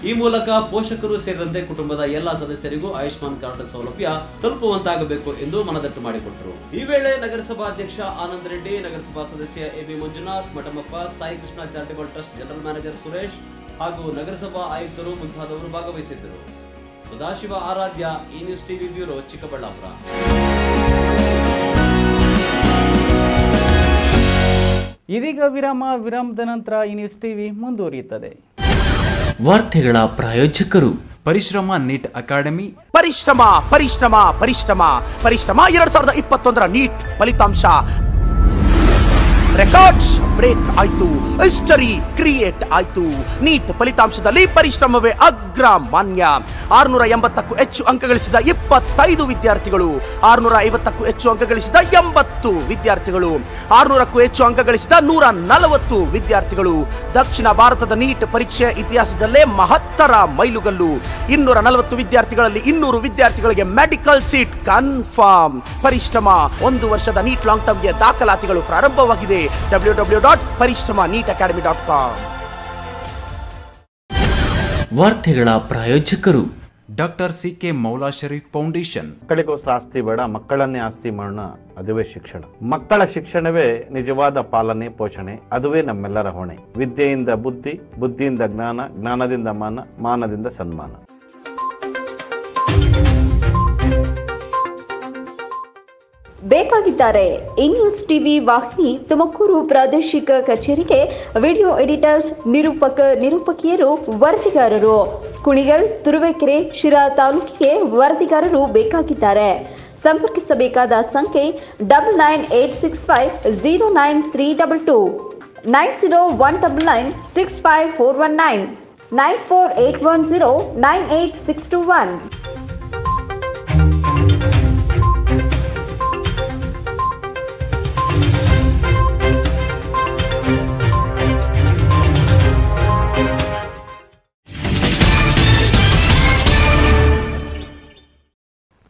Speaker 2: ಈ ಮೂಲಕ ಪೋಷಕರು ಸೇರಿದಂತೆ ಕುಟುಂಬದ ಎಲ್ಲಾ ಸದಸ್ಯರಿಗೂ ಆಯುಷ್ಮಾನ್ ಕಾರ್ಡ್ ಸೌಲಭ್ಯ ತಲುಪುವಂತಾಗಬೇಕು ಎಂದು ಮನದಟ್ಟು ಮಾಡಿಕೊಟ್ಟರು. ಈ ವೇಳೆ ನಗರಸಭಾ ಅಧ್ಯಕ್ಷ ಆನಂದ್ ರೆಡ್ಡಿ, ನಗರಸಭಾ ಸದಸ್ಯ AB Manjunath, Mathamappa, Sai Krishna charitable trust general manager Suresh ಹಾಗೂ ನಗರಸಭಾ ಆಯುಕ್ತರು ಮುಂತಾದವರು ಭಾಗವಹಿಸಿದ್ದರು. ಸದಾಶಿವ ಆರಾಧ್ಯ, ಈ ನ್ಯೂಸ್ ಟಿವಿ ಬ್ಯೂರೋ, ಚಿಕ್ಕಬಳ್ಳಾಪುರ.
Speaker 1: ಇದೀಗ ವಿರಾಮದ ನಂತರ ಈ ನ್ಯೂಸ್ ಟಿವಿ ಮುಂದುವರಿಯುತ್ತದೆ.
Speaker 7: ವಾರ್ತೆಗಳ ಪ್ರಾಯೋಜಕರು
Speaker 8: ಪರಿಶ್ರಮ ನೀಟ್ ಅಕಾಡೆಮಿ.
Speaker 9: ಪರಿಶ್ರಮ 2021 ನೀಟ್ ಫಲಿತಾಂಶ ರೆಕಾರ್ಡ್ಸ್ ಬ್ರೇಕ್ ಆಯ್ತು, ಹಿಸ್ಟರಿ ಕ್ರಿಯೇಟ್ ಆಯ್ತು. ನೀಟ್ ಫಲಿತಾಂಶದಲ್ಲಿ ಪರಿಶ್ರಮವೇ ಅಗ್ರ ಮಾನ್ಯ. 680ಕ್ಕೂ ಹೆಚ್ಚು ಅಂಕ ಗಳಿಸಿದ 25 ವಿದ್ಯಾರ್ಥಿಗಳು, 650ಕ್ಕೂ ಹೆಚ್ಚು ಅಂಕ ಗಳಿಸಿದ 80 ವಿದ್ಯಾರ್ಥಿಗಳು, 600ಕ್ಕೂ ಹೆಚ್ಚು ಅಂಕ ಗಳಿಸಿದ 140 ವಿದ್ಯಾರ್ಥಿಗಳು. ದಕ್ಷಿಣ ಭಾರತದ ನೀಟ್ ಪರೀಕ್ಷೆ ಇತಿಹಾಸದಲ್ಲೇ ಮಹತ್ತರ ಮೈಲುಗಲ್ಲು. 240 ವಿದ್ಯಾರ್ಥಿಗಳಲ್ಲಿ 200 ವಿದ್ಯಾರ್ಥಿಗಳಿಗೆ ಮೆಡಿಕಲ್ ಸೀಟ್ ಕನ್ಫರ್ಮ್. ಪರಿಶ್ರಮ 1 ವರ್ಷದ ನೀಟ್ ಲಾಂಗ್ ಟರ್ಮ್ಗೆ ದಾಖಲಾತಿಗಳು ಪ್ರಾರಂಭವಾಗಿದೆ. www.parishrama.neetacademy.com.
Speaker 7: ವಾರ್ತೆಗಳ ಪ್ರಾಯೋಜಕರು
Speaker 8: doctor CK Maula Sharif foundation.
Speaker 10: ಮಕ್ಕಳಿಗೋಸ್ಕರ ಆಸ್ತಿ ಬೇಡ, ಮಕ್ಕಳನ್ನೇ ಆಸ್ತಿ ಮಾಡೋಣ, ಅದುವೇ ಶಿಕ್ಷಣ. ಮಕ್ಕಳ ಶಿಕ್ಷಣವೇ ನಿಜವಾದ ಪಾಲನೆ ಪೋಷಣೆ, ಅದುವೇ ನಮ್ಮೆಲ್ಲರ ಹೊಣೆ. ವಿದ್ಯೆಯಿಂದ ಬುದ್ಧಿ, ಬುದ್ಧಿಯಿಂದ ಜ್ಞಾನ, ಜ್ಞಾನದಿಂದ ಮಾನ, ಮಾನದಿಂದ ಸನ್ಮಾನ.
Speaker 11: ಬೇಕಾಗಿದ್ದಾರೆ ನ್ಯೂಸ್ ಟಿವಿ ವಾಹಿನಿ ತುಮಕೂರು ಪ್ರಾದೇಶಿಕ ಕಚೇರಿಗೆ ವಿಡಿಯೋ ಎಡಿಟರ್ಸ್, ನಿರೂಪಕಿಯರು, ವರದಿಗಾರರು. ಕುಣಿಗಲ್, ತುರುವೇಕೆರೆ, ಶಿರಾ ತಾಲೂಕಿಗೆ ವರದಿಗಾರರು ಬೇಕಾಗಿದ್ದಾರೆ. ಸಂಪರ್ಕಿಸಬೇಕಾದ ಸಂಖ್ಯೆ 9986509322, 9019965419, 9481098621.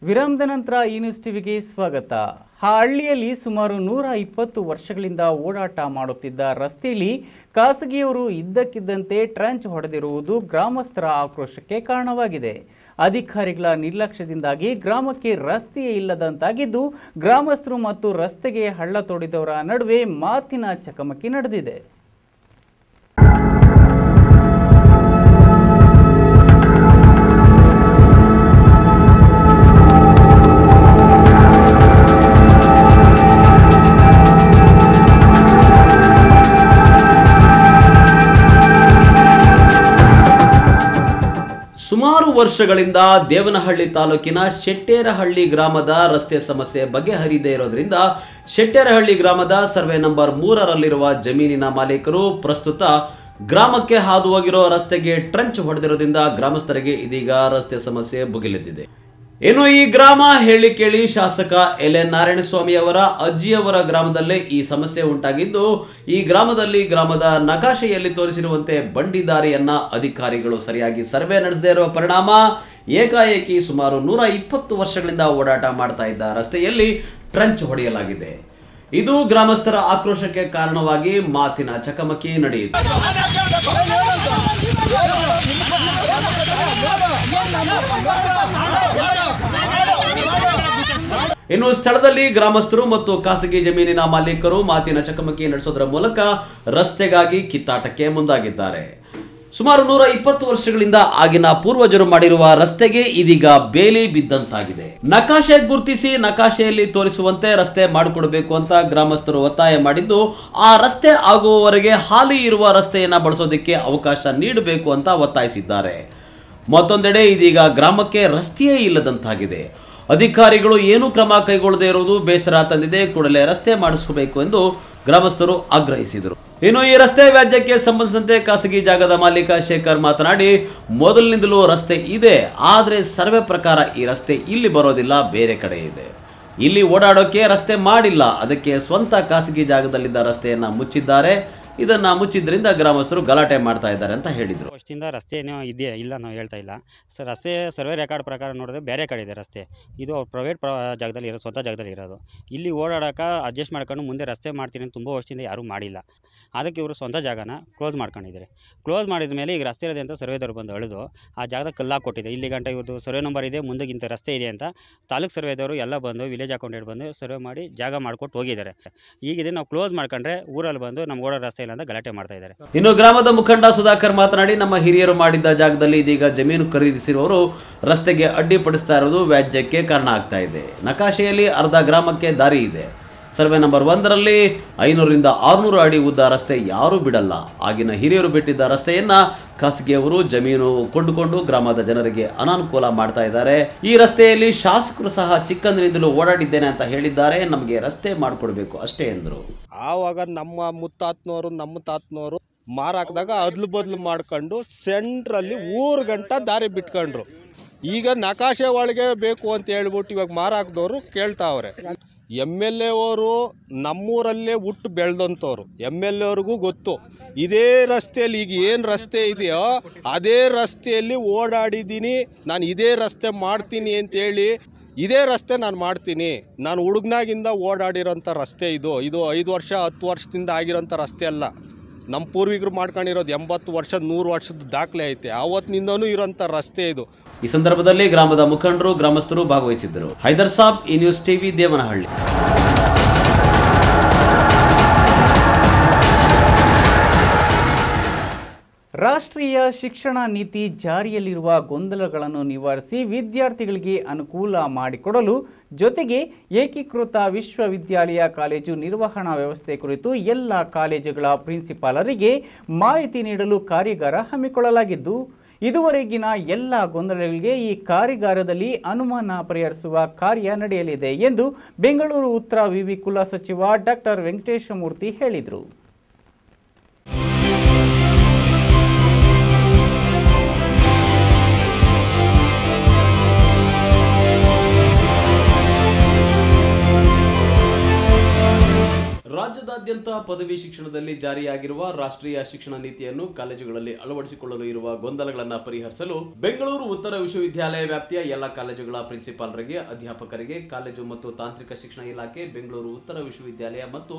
Speaker 1: ವಿರಾಮದ ನಂತರ ಈ ನ್ಯೂಸ್ ಟಿವಿಗೆ ಸ್ವಾಗತ. ಹಳ್ಳಿಯಲ್ಲಿ ಸುಮಾರು 120 ವರ್ಷಗಳಿಂದ ಓಡಾಟ ಮಾಡುತ್ತಿದ್ದ ರಸ್ತೆಯಲ್ಲಿ ಖಾಸಗಿಯವರು ಇದ್ದಕ್ಕಿದ್ದಂತೆ ಟ್ರಂಚ್ ಹೊಡೆದಿರುವುದು ಗ್ರಾಮಸ್ಥರ ಆಕ್ರೋಶಕ್ಕೆ ಕಾರಣವಾಗಿದೆ. ಅಧಿಕಾರಿಗಳ ನಿರ್ಲಕ್ಷ್ಯದಿಂದಾಗಿ ಗ್ರಾಮಕ್ಕೆ ರಸ್ತೆಯೇ ಇಲ್ಲದಂತಾಗಿದ್ದು, ಗ್ರಾಮಸ್ಥರು ಮತ್ತು ರಸ್ತೆಗೆ ಹಳ್ಳ ತೋಡಿದವರ ನಡುವೆ ಮಾತಿನ ಚಕಮಕಿ ನಡೆದಿದೆ.
Speaker 2: ವರ್ಷಗಳಿಂದ ದೇವನಹಳ್ಳಿ ತಾಲೂಕಿನ ಶೆಟ್ಟೇರಹಳ್ಳಿ ಗ್ರಾಮದ ರಸ್ತೆ ಸಮಸ್ಯೆ ಬಗೆಹರಿದೇ ಇರೋದ್ರಿಂದ ಶೆಟ್ಟೇರಹಳ್ಳಿ ಗ್ರಾಮದ ಸರ್ವೆ ನಂಬರ್ 3ರಲ್ಲಿರುವ ಜಮೀನಿನ ಮಾಲೀಕರು ಪ್ರಸ್ತುತ ಗ್ರಾಮಕ್ಕೆ ಹಾದು ಹೋಗಿರೋ ರಸ್ತೆಗೆ ಟ್ರಂಚ್ ಹೊಡೆದಿರೋದ್ರಿಂದ ಗ್ರಾಮಸ್ಥರಿಗೆ ಇದೀಗ ರಸ್ತೆ ಸಮಸ್ಯೆ ಭುಗಿಲೆದ್ದಿದೆ. ಇನ್ನು ಈ ಗ್ರಾಮ ಹೇಳಿ ಕೇಳಿ ಶಾಸಕ LN ನಾರಾಯಣಸ್ವಾಮಿ ಅವರ ಅಜ್ಜಿಯವರ ಗ್ರಾಮದಲ್ಲೇ ಈ ಸಮಸ್ಯೆ ಉಂಟಾಗಿದ್ದು, ಈ ಗ್ರಾಮದಲ್ಲಿ ಗ್ರಾಮದ ನಕಾಶೆಯಲ್ಲಿ ತೋರಿಸಿರುವಂತೆ ಬಂಡಿ ದಾರಿಯನ್ನ ಅಧಿಕಾರಿಗಳು ಸರಿಯಾಗಿ ಸರ್ವೆ ನಡೆಸದೇ ಇರುವ ಪರಿಣಾಮ ಏಕಾಏಕಿ ಸುಮಾರು 120 ವರ್ಷಗಳಿಂದ ಓಡಾಟ ಮಾಡ್ತಾ ಇದ್ದ ರಸ್ತೆಯಲ್ಲಿ ಟ್ರಂಚ್ ಹೊಡೆಯಲಾಗಿದೆ. ಇದು ಗ್ರಾಮಸ್ಥರ ಆಕ್ರೋಶಕ್ಕೆ ಕಾರಣವಾಗಿ ಮಾತಿನ ಚಕಮಕಿ ನಡೆಯಿತು. ಇನ್ನು ಸ್ಥಳದಲ್ಲಿ ಗ್ರಾಮಸ್ಥರು ಮತ್ತು ಖಾಸಗಿ ಜಮೀನಿನ ಮಾಲೀಕರು ಮಾತಿನ ಚಕಮಕಿ ನಡೆಸೋದರ ಮೂಲಕ ರಸ್ತೆಗಾಗಿ ಕಿತ್ತಾಟಕ್ಕೆ ಮುಂದಾಗಿದ್ದಾರೆ. ಸುಮಾರು 120 ವರ್ಷಗಳಿಂದ ಆಗಿನ ಪೂರ್ವಜರು ಮಾಡಿರುವ ರಸ್ತೆಗೆ ಇದೀಗ ಬೇಲಿ ಬಿದ್ದಂತಾಗಿದೆ. ನಕಾಶೆ ಗುರುತಿಸಿ ನಕಾಶೆಯಲ್ಲಿ ತೋರಿಸುವಂತೆ ರಸ್ತೆ ಮಾಡಿಕೊಡಬೇಕು ಅಂತ ಗ್ರಾಮಸ್ಥರು ಒತ್ತಾಯ ಮಾಡಿದ್ದು, ಆ ರಸ್ತೆ ಆಗುವವರೆಗೆ ಹಾಲಿ ಇರುವ ರಸ್ತೆಯನ್ನ ಬಳಸೋದಕ್ಕೆ ಅವಕಾಶ ನೀಡಬೇಕು ಅಂತ ಒತ್ತಾಯಿಸಿದ್ದಾರೆ. ಮತ್ತೊಂದೆಡೆ ಇದೀಗ ಗ್ರಾಮಕ್ಕೆ ರಸ್ತೆಯೇ ಇಲ್ಲದಂತಾಗಿದೆ. ಅಧಿಕಾರಿಗಳು ಏನೂ ಕ್ರಮ ಕೈಗೊಳ್ಳದೇ ಇರುವುದು ಬೇಸರ ತಂದಿದೆ. ಕೂಡಲೇ ರಸ್ತೆ ಮಾಡಿಸಬೇಕು ಎಂದು ಗ್ರಾಮಸ್ಥರು ಆಗ್ರಹಿಸಿದರು. ಇನ್ನು ಈ ರಸ್ತೆ ವ್ಯಾಜ್ಯಕ್ಕೆ ಸಂಬಂಧಿಸಿದಂತೆ ಖಾಸಗಿ ಜಾಗದ ಮಾಲೀಕ ಶೇಖರ್ ಮಾತನಾಡಿ, ಮೊದಲಿನಿಂದಲೂ ರಸ್ತೆ ಇದೆ, ಆದರೆ ಸರ್ವೆ ಪ್ರಕಾರ ಈ ರಸ್ತೆ ಇಲ್ಲಿ ಬರೋದಿಲ್ಲ, ಬೇರೆ ಕಡೆ ಇದೆ. ಇಲ್ಲಿ ಓಡಾಡೋಕೆ ರಸ್ತೆ ಮಾಡಿಲ್ಲ, ಅದಕ್ಕೆ ಸ್ವಂತ ಖಾಸಗಿ ಜಾಗದಲ್ಲಿದ್ದ ರಸ್ತೆಯನ್ನ ಮುಚ್ಚಿದ್ದಾರೆ. ಇದನ್ನ ಮುಚ್ಚಿದ್ರಿಂದ ಗ್ರಾಮಸ್ಥರು ಗಲಾಟೆ ಮಾಡ್ತಾ ಇದ್ದಾರೆ ಅಂತ ಹೇಳಿದರು.
Speaker 12: ವರ್ಷದಿಂದ ರಸ್ತೆ ಏನೋ ಇದೆ ಇಲ್ಲ ನಾವು ಹೇಳ್ತಾ ಇಲ್ಲ ಸರ್. ರಸ್ತೆ ಸರ್ವೆ ರೆಕಾರ್ಡ್ ಪ್ರಕಾರ ನೋಡಿದ್ರೆ ಬೇರೆ ಕಡೆ ಇದೆ ರಸ್ತೆ. ಇದು ಪ್ರೈವೇಟ್ ಜಾಗದಲ್ಲಿ ಇರೋದು, ಸ್ವಂತ ಜಾಗದಲ್ಲಿ ಇರೋದು. ಇಲ್ಲಿ ಓಡಾಡೋಕೆ ಅಡ್ಜಸ್ಟ್ ಮಾಡ್ಕೊಂಡು ಮುಂದೆ ರಸ್ತೆ ಮಾಡ್ತೀನಿ ಅಂತ ತುಂಬ ವರ್ಷದಿಂದ ಯಾರೂ ಮಾಡಿಲ್ಲ. ಅದಕ್ಕೆ ಇವರು ಸ್ವಂತ ಜಾಗನ ಕ್ಲೋಸ್ ಮಾಡ್ಕೊಂಡಿದ್ದಾರೆ. ಕ್ಲೋಸ್ ಮಾಡಿದ ಮೇಲೆ ಈಗ ರಸ್ತೆ ಇರೋದೆ ಅಂತ ಸರ್ವೇದವ್ರು ಬಂದು ಅಳೆದು ಆ ಜಾಗದ ಕಲ್ಲಾಗಿ ಕೊಟ್ಟಿದೆ. ಇಲ್ಲಿ ಗಂಟೆ ಇವ್ರದ್ದು ಸರ್ವೆ ನಂಬರ್ ಇದೆ, ಮುಂದೆಗಿಂತ ರಸ್ತೆ ಇದೆ ಅಂತ ತಾಲೂಕು ಸರ್ವೇದವರು ಎಲ್ಲ ಬಂದು ವಿಲೇಜ್ ಅಕೌಂಟೆಂಟ್ ಬಂದು ಸರ್ವೆ ಮಾಡಿ ಜಾಗ ಮಾಡಿಕೊಟ್ಟು ಹೋಗಿದ್ದಾರೆ. ಈಗಿದೆ ನಾವು ಕ್ಲೋಸ್ ಮಾಡ್ಕೊಂಡ್ರೆ ಊರಲ್ಲಿ ಬಂದು ನಮ್ಗೆ ಓಡೋ ರಸ್ತೆ ಇಲ್ಲ ಅಂತ ಗಲಾಟೆ ಮಾಡ್ತಾ ಇದ್ದಾರೆ.
Speaker 2: ಇನ್ನು ಗ್ರಾಮದ ಮುಖಂಡ ಸುಧಾಕರ್ ಮಾತನಾಡಿ, ನಮ್ಮ ಹಿರಿಯರು ಮಾಡಿದ್ದ ಜಾಗದಲ್ಲಿ ಇದೀಗ ಜಮೀನು ಖರೀದಿಸಿರುವವರು ರಸ್ತೆಗೆ ಅಡ್ಡಿಪಡಿಸ್ತಾ ಇರುವುದು ವ್ಯಾಜ್ಯಕ್ಕೆ ಕಾರಣ ಆಗ್ತಾ ಇದೆ. ನಕಾಶೆಯಲ್ಲಿ ಅರ್ಧ ಗ್ರಾಮಕ್ಕೆ ದಾರಿ ಇದೆ. ಸರ್ವೆ ನಂಬರ್ 1ರಲ್ಲಿ 500ರಿಂದ 600 ಅಡಿ ಉದ್ದ ರಸ್ತೆ ಯಾರೂ ಬಿಡಲ್ಲ. ಆಗಿನ ಹಿರಿಯರು ಬಿಟ್ಟಿದ್ದ ರಸ್ತೆಯನ್ನ ಖಾಸಗಿಯವರು ಜಮೀನು ಕೊಂಡುಕೊಂಡು ಗ್ರಾಮದ ಜನರಿಗೆ ಅನಾನುಕೂಲ ಮಾಡ್ತಾ ಇದ್ದಾರೆ. ಈ ರಸ್ತೆಯಲ್ಲಿ ಶಾಸಕರು ಸಹ ಚಿಕ್ಕಂದಿನಿಂದಲೂ ಓಡಾಡಿದ್ದೇನೆ ಅಂತ ಹೇಳಿದ್ದಾರೆ. ನಮಗೆ ರಸ್ತೆ ಮಾಡಿಕೊಡ್ಬೇಕು ಅಷ್ಟೇ ಎಂದರು.
Speaker 13: ಆವಾಗ ನಮ್ಮ ಮುತ್ತಾತ್ನವರು ನಮ್ಮ ತಾತನವರು ಮಾರಾಕದಾಗ ಅದ್ಲು ಬದ್ಲು ಮಾಡ್ಕೊಂಡು ಸೆಂಟ್ರಲ್ಲಿ ಊರು ಗಂಟ ದಾರಿ ಬಿಟ್ಕೊಂಡ್ರು. ಈಗ ನಕಾಶೆ ಒಳಗೆ ಬೇಕು ಅಂತ ಹೇಳ್ಬಿಟ್ಟು ಇವಾಗ ಮಾರಾಕದವರು ಕೇಳ್ತಾವ್ರೆ. MLA ಅವರು ನಮ್ಮೂರಲ್ಲೇ ಹುಟ್ಟು ಬೆಳೆದಂಥವ್ರು. MLA ಅವ್ರಿಗೂ ಗೊತ್ತು ಇದೇ ರಸ್ತೆಯಲ್ಲಿ ಈಗ ಏನು ರಸ್ತೆ ಇದೆಯೋ ಅದೇ ರಸ್ತೆಯಲ್ಲಿ ಓಡಾಡಿದ್ದೀನಿ ನಾನು. ಇದೇ ರಸ್ತೆ ಮಾಡ್ತೀನಿ ಅಂತೇಳಿ ಇದೇ ರಸ್ತೆ ನಾನು ಮಾಡ್ತೀನಿ. ನಾನು ಹುಡುಗನಾಗಿಂದ ಓಡಾಡಿರೋಂಥ ರಸ್ತೆ ಇದು 5 ವರ್ಷ 10 ವರ್ಷದಿಂದ ಆಗಿರೋಂಥ ರಸ್ತೆ ಅಲ್ಲ. ನಮ್ಮ ಪೂರ್ವಿಕರು ಮಾಡ್ಕೊಂಡಿರೋದು 80 ವರ್ಷ 100 ವರ್ಷದ ದಾಖಲೆ ಐತೆ. ಆವತ್ತಿನಿಂದನೂ ಇರೋಂಥ ರಸ್ತೆ ಇದು.
Speaker 2: ಈ ಸಂದರ್ಭದಲ್ಲಿ ಗ್ರಾಮದ ಮುಖಂಡರು ಗ್ರಾಮಸ್ಥರು ಭಾಗವಹಿಸಿದ್ದರು. ಹೈದರ್ ಸಾಬ್, ಈ ನ್ಯೂಸ್ ಟಿವಿ, ದೇವನಹಳ್ಳಿ.
Speaker 1: ರಾಷ್ಟ್ರೀಯ ಶಿಕ್ಷಣ ನೀತಿ ಜಾರಿಯಲ್ಲಿರುವ ಗೊಂದಲಗಳನ್ನು ನಿವಾರಿಸಿ ವಿದ್ಯಾರ್ಥಿಗಳಿಗೆ ಅನುಕೂಲ ಮಾಡಿಕೊಡಲು ಜೊತೆಗೆ ಏಕೀಕೃತ ವಿಶ್ವವಿದ್ಯಾಲಯ ಕಾಲೇಜು ನಿರ್ವಹಣಾ ವ್ಯವಸ್ಥೆ ಕುರಿತು ಎಲ್ಲ ಕಾಲೇಜುಗಳ ಪ್ರಿನ್ಸಿಪಾಲರಿಗೆ ಮಾಹಿತಿ ನೀಡಲು ಕಾರ್ಯಾಗಾರ ಹಮ್ಮಿಕೊಳ್ಳಲಾಗಿದ್ದು, ಇದುವರೆಗಿನ ಎಲ್ಲ ಗೊಂದಲಗಳಿಗೆ ಈ ಕಾರ್ಯಾಗಾರದಲ್ಲಿ ಅನುಮಾನ ಪರಿಹರಿಸುವ ಕಾರ್ಯ ನಡೆಯಲಿದೆ ಎಂದು ಬೆಂಗಳೂರು ಉತ್ತರ ವಿವಿ ಕುಲಸಚಿವ ಡಾಕ್ಟರ್ ವೆಂಕಟೇಶ ಮೂರ್ತಿ ಹೇಳಿದರು.
Speaker 2: ರಾಜ್ಯದಾದ್ಯಂತ ಪದವಿ ಶಿಕ್ಷಣದಲ್ಲಿ ಜಾರಿಯಾಗಿರುವ ರಾಷ್ಟ್ರೀಯ ಶಿಕ್ಷಣ ನೀತಿಯನ್ನು ಕಾಲೇಜುಗಳಲ್ಲಿ ಅಳವಡಿಸಿಕೊಳ್ಳಲು ಇರುವ ಗೊಂದಲಗಳನ್ನು ಪರಿಹರಿಸಲು ಬೆಂಗಳೂರು ಉತ್ತರ ವಿಶ್ವವಿದ್ಯಾಲಯ ವ್ಯಾಪ್ತಿಯ ಎಲ್ಲ ಕಾಲೇಜುಗಳ ಪ್ರಿನ್ಸಿಪಾಲರಿಗೆ, ಅಧ್ಯಾಪಕರಿಗೆ, ಕಾಲೇಜು ಮತ್ತು ತಾಂತ್ರಿಕ ಶಿಕ್ಷಣ ಇಲಾಖೆ, ಬೆಂಗಳೂರು ಉತ್ತರ ವಿಶ್ವವಿದ್ಯಾಲಯ ಮತ್ತು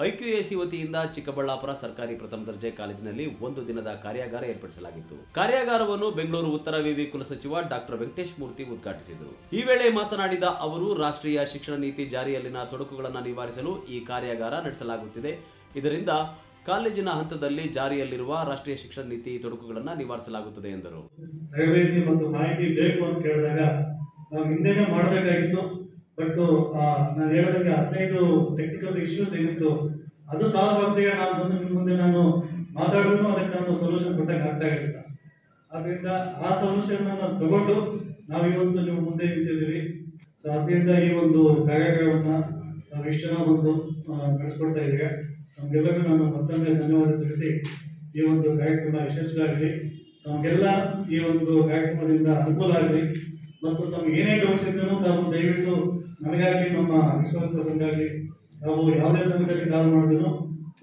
Speaker 2: IQAC ವತಿಯಿಂದ ಚಿಕ್ಕಬಳ್ಳಾಪುರ ಸರ್ಕಾರಿ ಪ್ರಥಮ ದರ್ಜೆ ಕಾಲೇಜಿನಲ್ಲಿ 1 ದಿನದ ಕಾರ್ಯಾಗಾರ ಏರ್ಪಡಿಸಲಾಗಿತ್ತು. ಕಾರ್ಯಾಗಾರವನ್ನು ಬೆಂಗಳೂರು ಉತ್ತರ ವಿವಿ ಕುಲಸಚಿವ ಡಾಕ್ಟರ್ ವೆಂಕಟೇಶ್ ಮೂರ್ತಿ ಉದ್ಘಾಟಿಸಿದರು. ಈ ವೇಳೆ ಮಾತನಾಡಿದ ಅವರು, ರಾಷ್ಟ್ರೀಯ ಶಿಕ್ಷಣ ನೀತಿ ಜಾರಿಯಲ್ಲಿನ ತೊಡಕುಗಳನ್ನು ನಿವಾರಿಸಲು ಈ ಕಾರ್ಯಾಗಾರ ನಡೆಸಲಾಗುತ್ತಿದೆ. ಇದರಿಂದ ಕಾಲೇಜಿನ ಹಂತದಲ್ಲಿ ಜಾರಿಯಲ್ಲಿರುವ ರಾಷ್ಟ್ರೀಯ ಶಿಕ್ಷಣ ನೀತಿ ತೊಡಕುಗಳನ್ನು ನಿವಾರಿಸಲಾಗುತ್ತದೆ ಎಂದರು.
Speaker 14: ತರಬೇತಿ ಮತ್ತು ಮಾಹಿತಿ ಬೇಕು ಅಂತ ಕೇಳಿದಾಗ ನಾವು ಹಿಂದೆನೇ ಮಾಡಬೇಕಾಗಿತ್ತು. ಬಟ್ ನಾನು ಹೇಳಿದಂಗೆ 15 ಟೆಕ್ನಿಕಲ್ ಇಶ್ಯೂಸ್ ಏನಿತ್ತು ಅದು ಸಾಲ್ವ್ ಆಗದೆ ನಾನು ಬಂದು ನಿಮ್ಮ ಮುಂದೆ ನಾನು ಮಾತಾಡಿದ್ರು ಅದಕ್ಕೆ ನಾನು ಸೊಲ್ಯೂಷನ್ ಕೊಟ್ಟಂಗೆ ಆಗ್ತಾ ಇರಲಿಲ್ಲ. ಅದರಿಂದ ಆ ಸಮಸ್ಯೆಯನ್ನು ನಾವು ತಗೊಂಡು ನಾವು ಇವತ್ತು ನೀವು ಮುಂದೆ ನಿಂತಿದ್ದೀವಿ. ಸೊ ಅದರಿಂದ ಈ ಒಂದು ಕಾರ್ಯಕ್ರಮವನ್ನು ನಾವು ಇಷ್ಟು ಜನ ಬಂದು ನಡೆಸ್ಕೊಡ್ತಾ ಇದ್ದೀವಿ. ನಮಗೆಲ್ಲರಿಗೂ ನಾನು ಮತ್ತೊಮ್ಮೆ ಧನ್ಯವಾದ ತಿಳಿಸಿ ಈ ಒಂದು ಕಾರ್ಯಕ್ರಮ ಯಶಸ್ವಿಯಾಗಲಿ, ನಮಗೆಲ್ಲ ಈ ಒಂದು ಕಾರ್ಯಕ್ರಮದಿಂದ ಅನುಕೂಲ ಆಗಲಿ. ಮತ್ತು ತಮ್ಗೆ ಏನೇ ಡೌಟ್ಸ್ ಇದ್ರೂ ತಾವು ದಯವಿಟ್ಟು ನನಗಾಗಿ ನಮ್ಮ ವಿಶ್ವಾಸ ಪ್ರಸಂಗಾಗಿ ನಾವು ಯಾವುದೇ ಸಮಯದಲ್ಲಿ ಕಾಲ್ ಮಾಡಿದ್ರು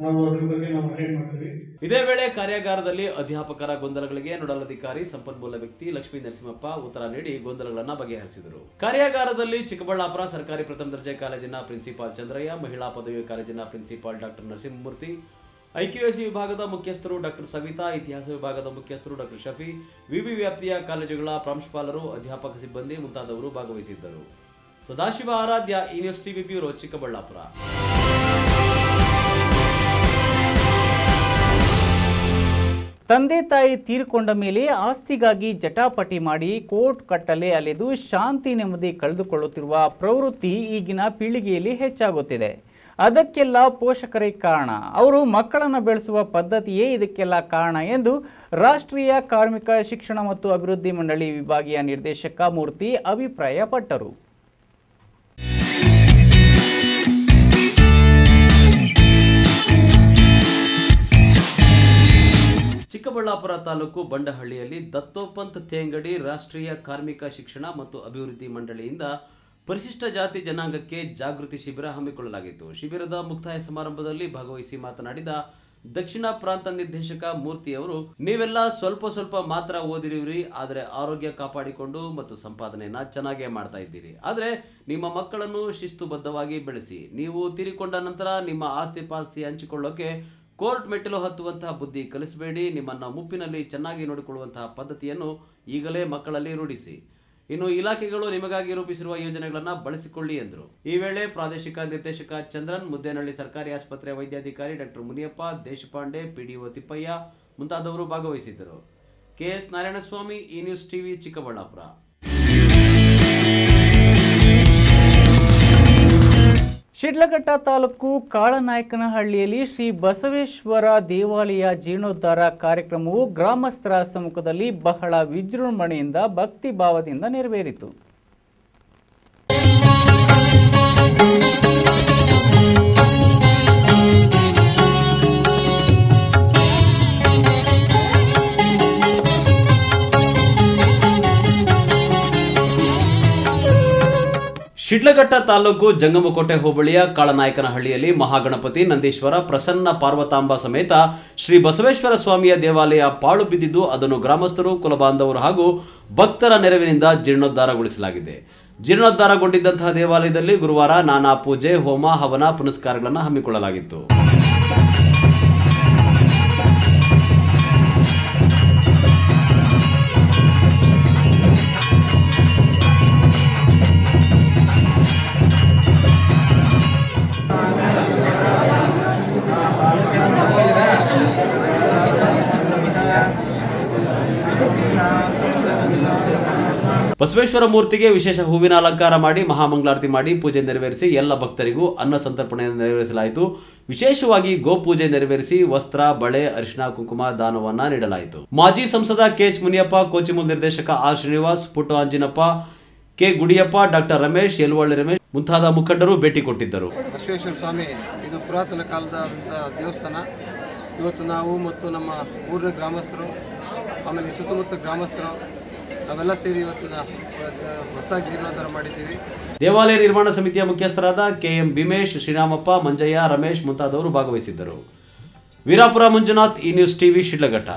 Speaker 14: ನಾವು ಅದ್ರ ಬಗ್ಗೆ ನಾವು ಅಟೆಂಡ್ ಮಾಡ್ತೀವಿ.
Speaker 2: ಇದೇ ವೇಳೆ ಕಾರ್ಯಾಗಾರದಲ್ಲಿ ಅಧ್ಯಾಪಕರ ಗೊಂದಲಗಳಿಗೆ ನೋಡಲ್ ಅಧಿಕಾರಿ ಸಂಪನ್ಮೂಲ ವ್ಯಕ್ತಿ ಲಕ್ಷ್ಮೀ ನರಸಿಂಹಪ್ಪ ಉತ್ತರ ನೀಡಿ ಗೊಂದಲಗಳನ್ನು ಬಗೆಹರಿಸಿದರು. ಕಾರ್ಯಾಗಾರದಲ್ಲಿ ಚಿಕ್ಕಬಳ್ಳಾಪುರ ಸರ್ಕಾರಿ ಪ್ರಥಮ ದರ್ಜೆ ಕಾಲೇಜಿನ ಪ್ರಿನ್ಸಿಪಾಲ್ ಚಂದ್ರಯ್ಯ, ಮಹಿಳಾ ಪದವಿ ಕಾಲೇಜಿನ ಪ್ರಿನ್ಸಿಪಾಲ್ ಡಾಕ್ಟರ್ ನರಸಿಂಹಮೂರ್ತಿ, ಐಕ್ಯೂಎಸಿ ವಿಭಾಗದ ಮುಖ್ಯಸ್ಥರು ಡಾಕ್ಟರ್ ಸವಿತಾ, ಇತಿಹಾಸ ವಿಭಾಗದ ಮುಖ್ಯಸ್ಥರು ಡಾಕ್ಟರ್ ಶಫಿ, ವಿವಿ ವ್ಯಾಪ್ತಿಯ ಕಾಲೇಜುಗಳ ಪ್ರಾಂಶುಪಾಲರು, ಅಧ್ಯಾಪಕ ಸಿಬ್ಬಂದಿ ಮುಂತಾದವರು ಭಾಗವಹಿಸಿದ್ದರು. ಸದಾಶಿವ ಆರಾಧ್ಯ, ಈ ನ್ಯೂಸ್ ಟಿವಿ ಬ್ಯೂರೋ, ಚಿಕ್ಕಬಳ್ಳಾಪುರ.
Speaker 1: ತಂದೆ ತಾಯಿ ತೀರಿಕೊಂಡ ಮೇಲೆ ಆಸ್ತಿಗಾಗಿ ಜಟಾಪಟಿ ಮಾಡಿ ಕೋರ್ಟ್ ಕಟ್ಟಲೆ ಅಲೆದು ಶಾಂತಿ ನೆಮ್ಮದಿ ಕಳೆದುಕೊಳ್ಳುತ್ತಿರುವ ಪ್ರವೃತ್ತಿ ಈಗಿನ ಪೀಳಿಗೆಯಲ್ಲಿ ಹೆಚ್ಚಾಗುತ್ತಿದೆ. ಅದಕ್ಕೆಲ್ಲ ಪೋಷಕರೇ ಕಾರಣ, ಅವರು ಮಕ್ಕಳನ್ನು ಬೆಳೆಸುವ ಪದ್ಧತಿಯೇ ಇದಕ್ಕೆಲ್ಲ ಕಾರಣ ಎಂದು ರಾಷ್ಟ್ರೀಯ ಕಾರ್ಮಿಕ ಶಿಕ್ಷಣ ಮತ್ತು ಅಭಿವೃದ್ಧಿ ಮಂಡಳಿ ವಿಭಾಗೀಯ ನಿರ್ದೇಶಕ ಮೂರ್ತಿ ಅಭಿಪ್ರಾಯಪಟ್ಟರು.
Speaker 2: ಚಿಕ್ಕಬಳ್ಳಾಪುರ ತಾಲೂಕು ಬಂಡಹಳ್ಳಿಯಲ್ಲಿ ದತ್ತೋಪಂತ್ ತೇಂಗಡಿ ರಾಷ್ಟ್ರೀಯ ಕಾರ್ಮಿಕ ಶಿಕ್ಷಣ ಮತ್ತು ಅಭಿವೃದ್ಧಿ ಮಂಡಳಿಯಿಂದ ಪರಿಶಿಷ್ಟ ಜಾತಿ ಜನಾಂಗಕ್ಕೆ ಜಾಗೃತಿ ಶಿಬಿರ ಹಮ್ಮಿಕೊಳ್ಳಲಾಗಿತ್ತು. ಶಿಬಿರದ ಮುಕ್ತಾಯ ಸಮಾರಂಭದಲ್ಲಿ ಭಾಗವಹಿಸಿ ಮಾತನಾಡಿದ ದಕ್ಷಿಣ ಪ್ರಾಂತ ನಿರ್ದೇಶಕ ಮೂರ್ತಿ ಅವರು, ನೀವೆಲ್ಲ ಸ್ವಲ್ಪ ಮಾತ್ರ ಓದಿರುವಿರಿ, ಆದರೆ ಆರೋಗ್ಯ ಕಾಪಾಡಿಕೊಂಡು ಮತ್ತು ಸಂಪಾದನೆಯನ್ನ ಚೆನ್ನಾಗೇ ಮಾಡ್ತಾ ಇದ್ದೀರಿ. ಆದರೆ ನಿಮ್ಮ ಮಕ್ಕಳನ್ನು ಶಿಸ್ತುಬದ್ಧವಾಗಿ ಬೆಳೆಸಿ. ನೀವು ತೀರಿಕೊಂಡ ನಂತರ ನಿಮ್ಮ ಆಸ್ತಿ ಪಾಸ್ತಿ ಹಂಚಿಕೊಳ್ಳೋಕೆ ಕೋರ್ಟ್ ಮೆಟ್ಟಿಲು ಹತ್ತುವಂತಹ ಬುದ್ಧಿ ಕಲಿಸಬೇಡಿ. ನಿಮ್ಮನ್ನ ಮುಪ್ಪಿನಲ್ಲಿ ಚೆನ್ನಾಗಿ ನೋಡಿಕೊಳ್ಳುವಂತಹ ಪದ್ಧತಿಯನ್ನು ಈಗಲೇ ಮಕ್ಕಳಲ್ಲಿ ರೂಢಿಸಿ. ಇನ್ನು ಇಲಾಖೆಗಳು ನಿಮಗಾಗಿ ರೂಪಿಸಿರುವ ಯೋಜನೆಗಳನ್ನು ಬಳಸಿಕೊಳ್ಳಿ ಎಂದರು. ಈ ವೇಳೆ ಪ್ರಾದೇಶಿಕ ನಿರ್ದೇಶಕ ಚಂದ್ರನ್, ಮುದ್ದೇನಹಳ್ಳಿ ಸರ್ಕಾರಿ ಆಸ್ಪತ್ರೆ ವೈದ್ಯಾಧಿಕಾರಿ ಡಾಕ್ಟರ್ ಮುನಿಯಪ್ಪ, ದೇಶಪಾಂಡೆ, ಪಿಡಿಒ ತಿಪ್ಪಯ್ಯ ಮುಂತಾದವರು ಭಾಗವಹಿಸಿದ್ದರು. ಕೆಎಸ್ ನಾರಾಯಣಸ್ವಾಮಿ, ಈ ನ್ಯೂಸ್ ಟಿವಿ, ಚಿಕ್ಕಬಳ್ಳಾಪುರ.
Speaker 1: ಶಿಡ್ಲಘಟ್ಟ ತಾಲೂಕು ಕಾಳನಾಯಕನಹಳ್ಳಿಯಲ್ಲಿ ಶ್ರೀ ಬಸವೇಶ್ವರ ದೇವಾಲಯ ಜೀರ್ಣೋದ್ಧಾರ ಕಾರ್ಯಕ್ರಮವು ಗ್ರಾಮಸ್ಥರ ಸಮ್ಮುಖದಲ್ಲಿ ಬಹಳ ವಿಜೃಂಭಣೆಯಿಂದ ಭಕ್ತಿ ಭಾವದಿಂದ ನೆರವೇರಿತು.
Speaker 2: ಶಿಡ್ಲಘಟ್ಟ ತಾಲೂಕು ಜಂಗಮಕೋಟೆ ಹೋಬಳಿಯ ಕಾಳನಾಯಕನಹಳ್ಳಿಯಲ್ಲಿ ಮಹಾಗಣಪತಿ, ನಂದೀಶ್ವರ, ಪ್ರಸನ್ನ ಪಾರ್ವತಾಂಬ ಸಮೇತ ಶ್ರೀ ಬಸವೇಶ್ವರ ಸ್ವಾಮಿಯ ದೇವಾಲಯ ಪಾಳು ಬಿದ್ದಿದ್ದು ಅದನ್ನು ಗ್ರಾಮಸ್ಥರು, ಕುಲಬಾಂಧವರು ಹಾಗೂ ಭಕ್ತರ ನೆರವಿನಿಂದ ಜೀರ್ಣೋದ್ಧಾರಗೊಳಿಸಲಾಗಿದೆ. ಜೀರ್ಣೋದ್ಧಾರಗೊಂಡಿದ್ದಂತಹ ದೇವಾಲಯದಲ್ಲಿ ಗುರುವಾರ ನಾನಾ ಪೂಜೆ, ಹೋಮ, ಹವನ, ಪುನಸ್ಕಾರಗಳನ್ನು ಹಮ್ಮಿಕೊಳ್ಳಲಾಗಿತ್ತು. ಬಸವೇಶ್ವರ ಮೂರ್ತಿಗೆ ವಿಶೇಷ ಹೂವಿನ ಅಲಂಕಾರ ಮಾಡಿ ಮಹಾಮಂಗಳಾರತಿ ಮಾಡಿ ಪೂಜೆ ನೆರವೇರಿಸಿ ಎಲ್ಲ ಭಕ್ತರಿಗೂ ಅನ್ನ ಸಂತರ್ಪಣೆಯನ್ನು ನೆರವೇರಿಸಲಾಯಿತು. ವಿಶೇಷವಾಗಿ ಗೋಪೂಜೆ ನೆರವೇರಿಸಿ ವಸ್ತ್ರ, ಬಳೆ, ಅರಿಶಿಣ, ಕುಂಕುಮ ದಾನವನ್ನ ನೀಡಲಾಯಿತು. ಮಾಜಿ ಸಂಸದ ಕೆಎಚ್ ಮುನಿಯಪ್ಪ, ಕೋಚಿಮೂಲ್ ನಿರ್ದೇಶಕ ಆರ್ ಶ್ರೀನಿವಾಸ್, ಪುಟ್ಟು ಅಂಜಿನಪ್ಪ, ಕೆ ಗುಡಿಯಪ್ಪ, ಡಾಕ್ಟರ್ ರಮೇಶ್, ಯಲವಳ್ಳಿ ರಮೇಶ್ ಮುಂತಾದ ಮುಖಂಡರು ಭೇಟಿ ಕೊಟ್ಟಿದ್ದರು.
Speaker 15: ಬಸವೇಶ್ವರ ಸ್ವಾಮಿ ಇದು ಪುರಾತನ ಕಾಲದಂಥ ದೇವಸ್ಥಾನ. ಇವತ್ತು ನಾವು ಮತ್ತು ನಮ್ಮ ಊರಿನ ಗ್ರಾಮಸ್ಥರು, ಆಮೇಲೆ ಸುತ್ತಮುತ್ತ ಗ್ರಾಮಸ್ಥರು ನಾವೆಲ್ಲ ಸೇರಿ ಇವತ್ತಿನ ಹೊಸದಾಗಿ ಜೀರ್ಣೋದ್ಧಾರ ಮಾಡಿದ್ದೀವಿ.
Speaker 2: ದೇವಾಲಯ ನಿರ್ಮಾಣ ಸಮಿತಿಯ ಮುಖ್ಯಸ್ಥರಾದ ಕೆಎಂ ಭೀಮೇಶ್, ಶ್ರೀರಾಮಪ್ಪ, ಮಂಜಯ್ಯ, ರಮೇಶ್ ಮುಂತಾದವರು ಭಾಗವಹಿಸಿದ್ದರು. ವೀರಾಪುರ ಮಂಜುನಾಥ್, ಈ ನ್ಯೂಸ್ ಟಿವಿ, ಶಿಡ್ಲಘಟ್ಟ.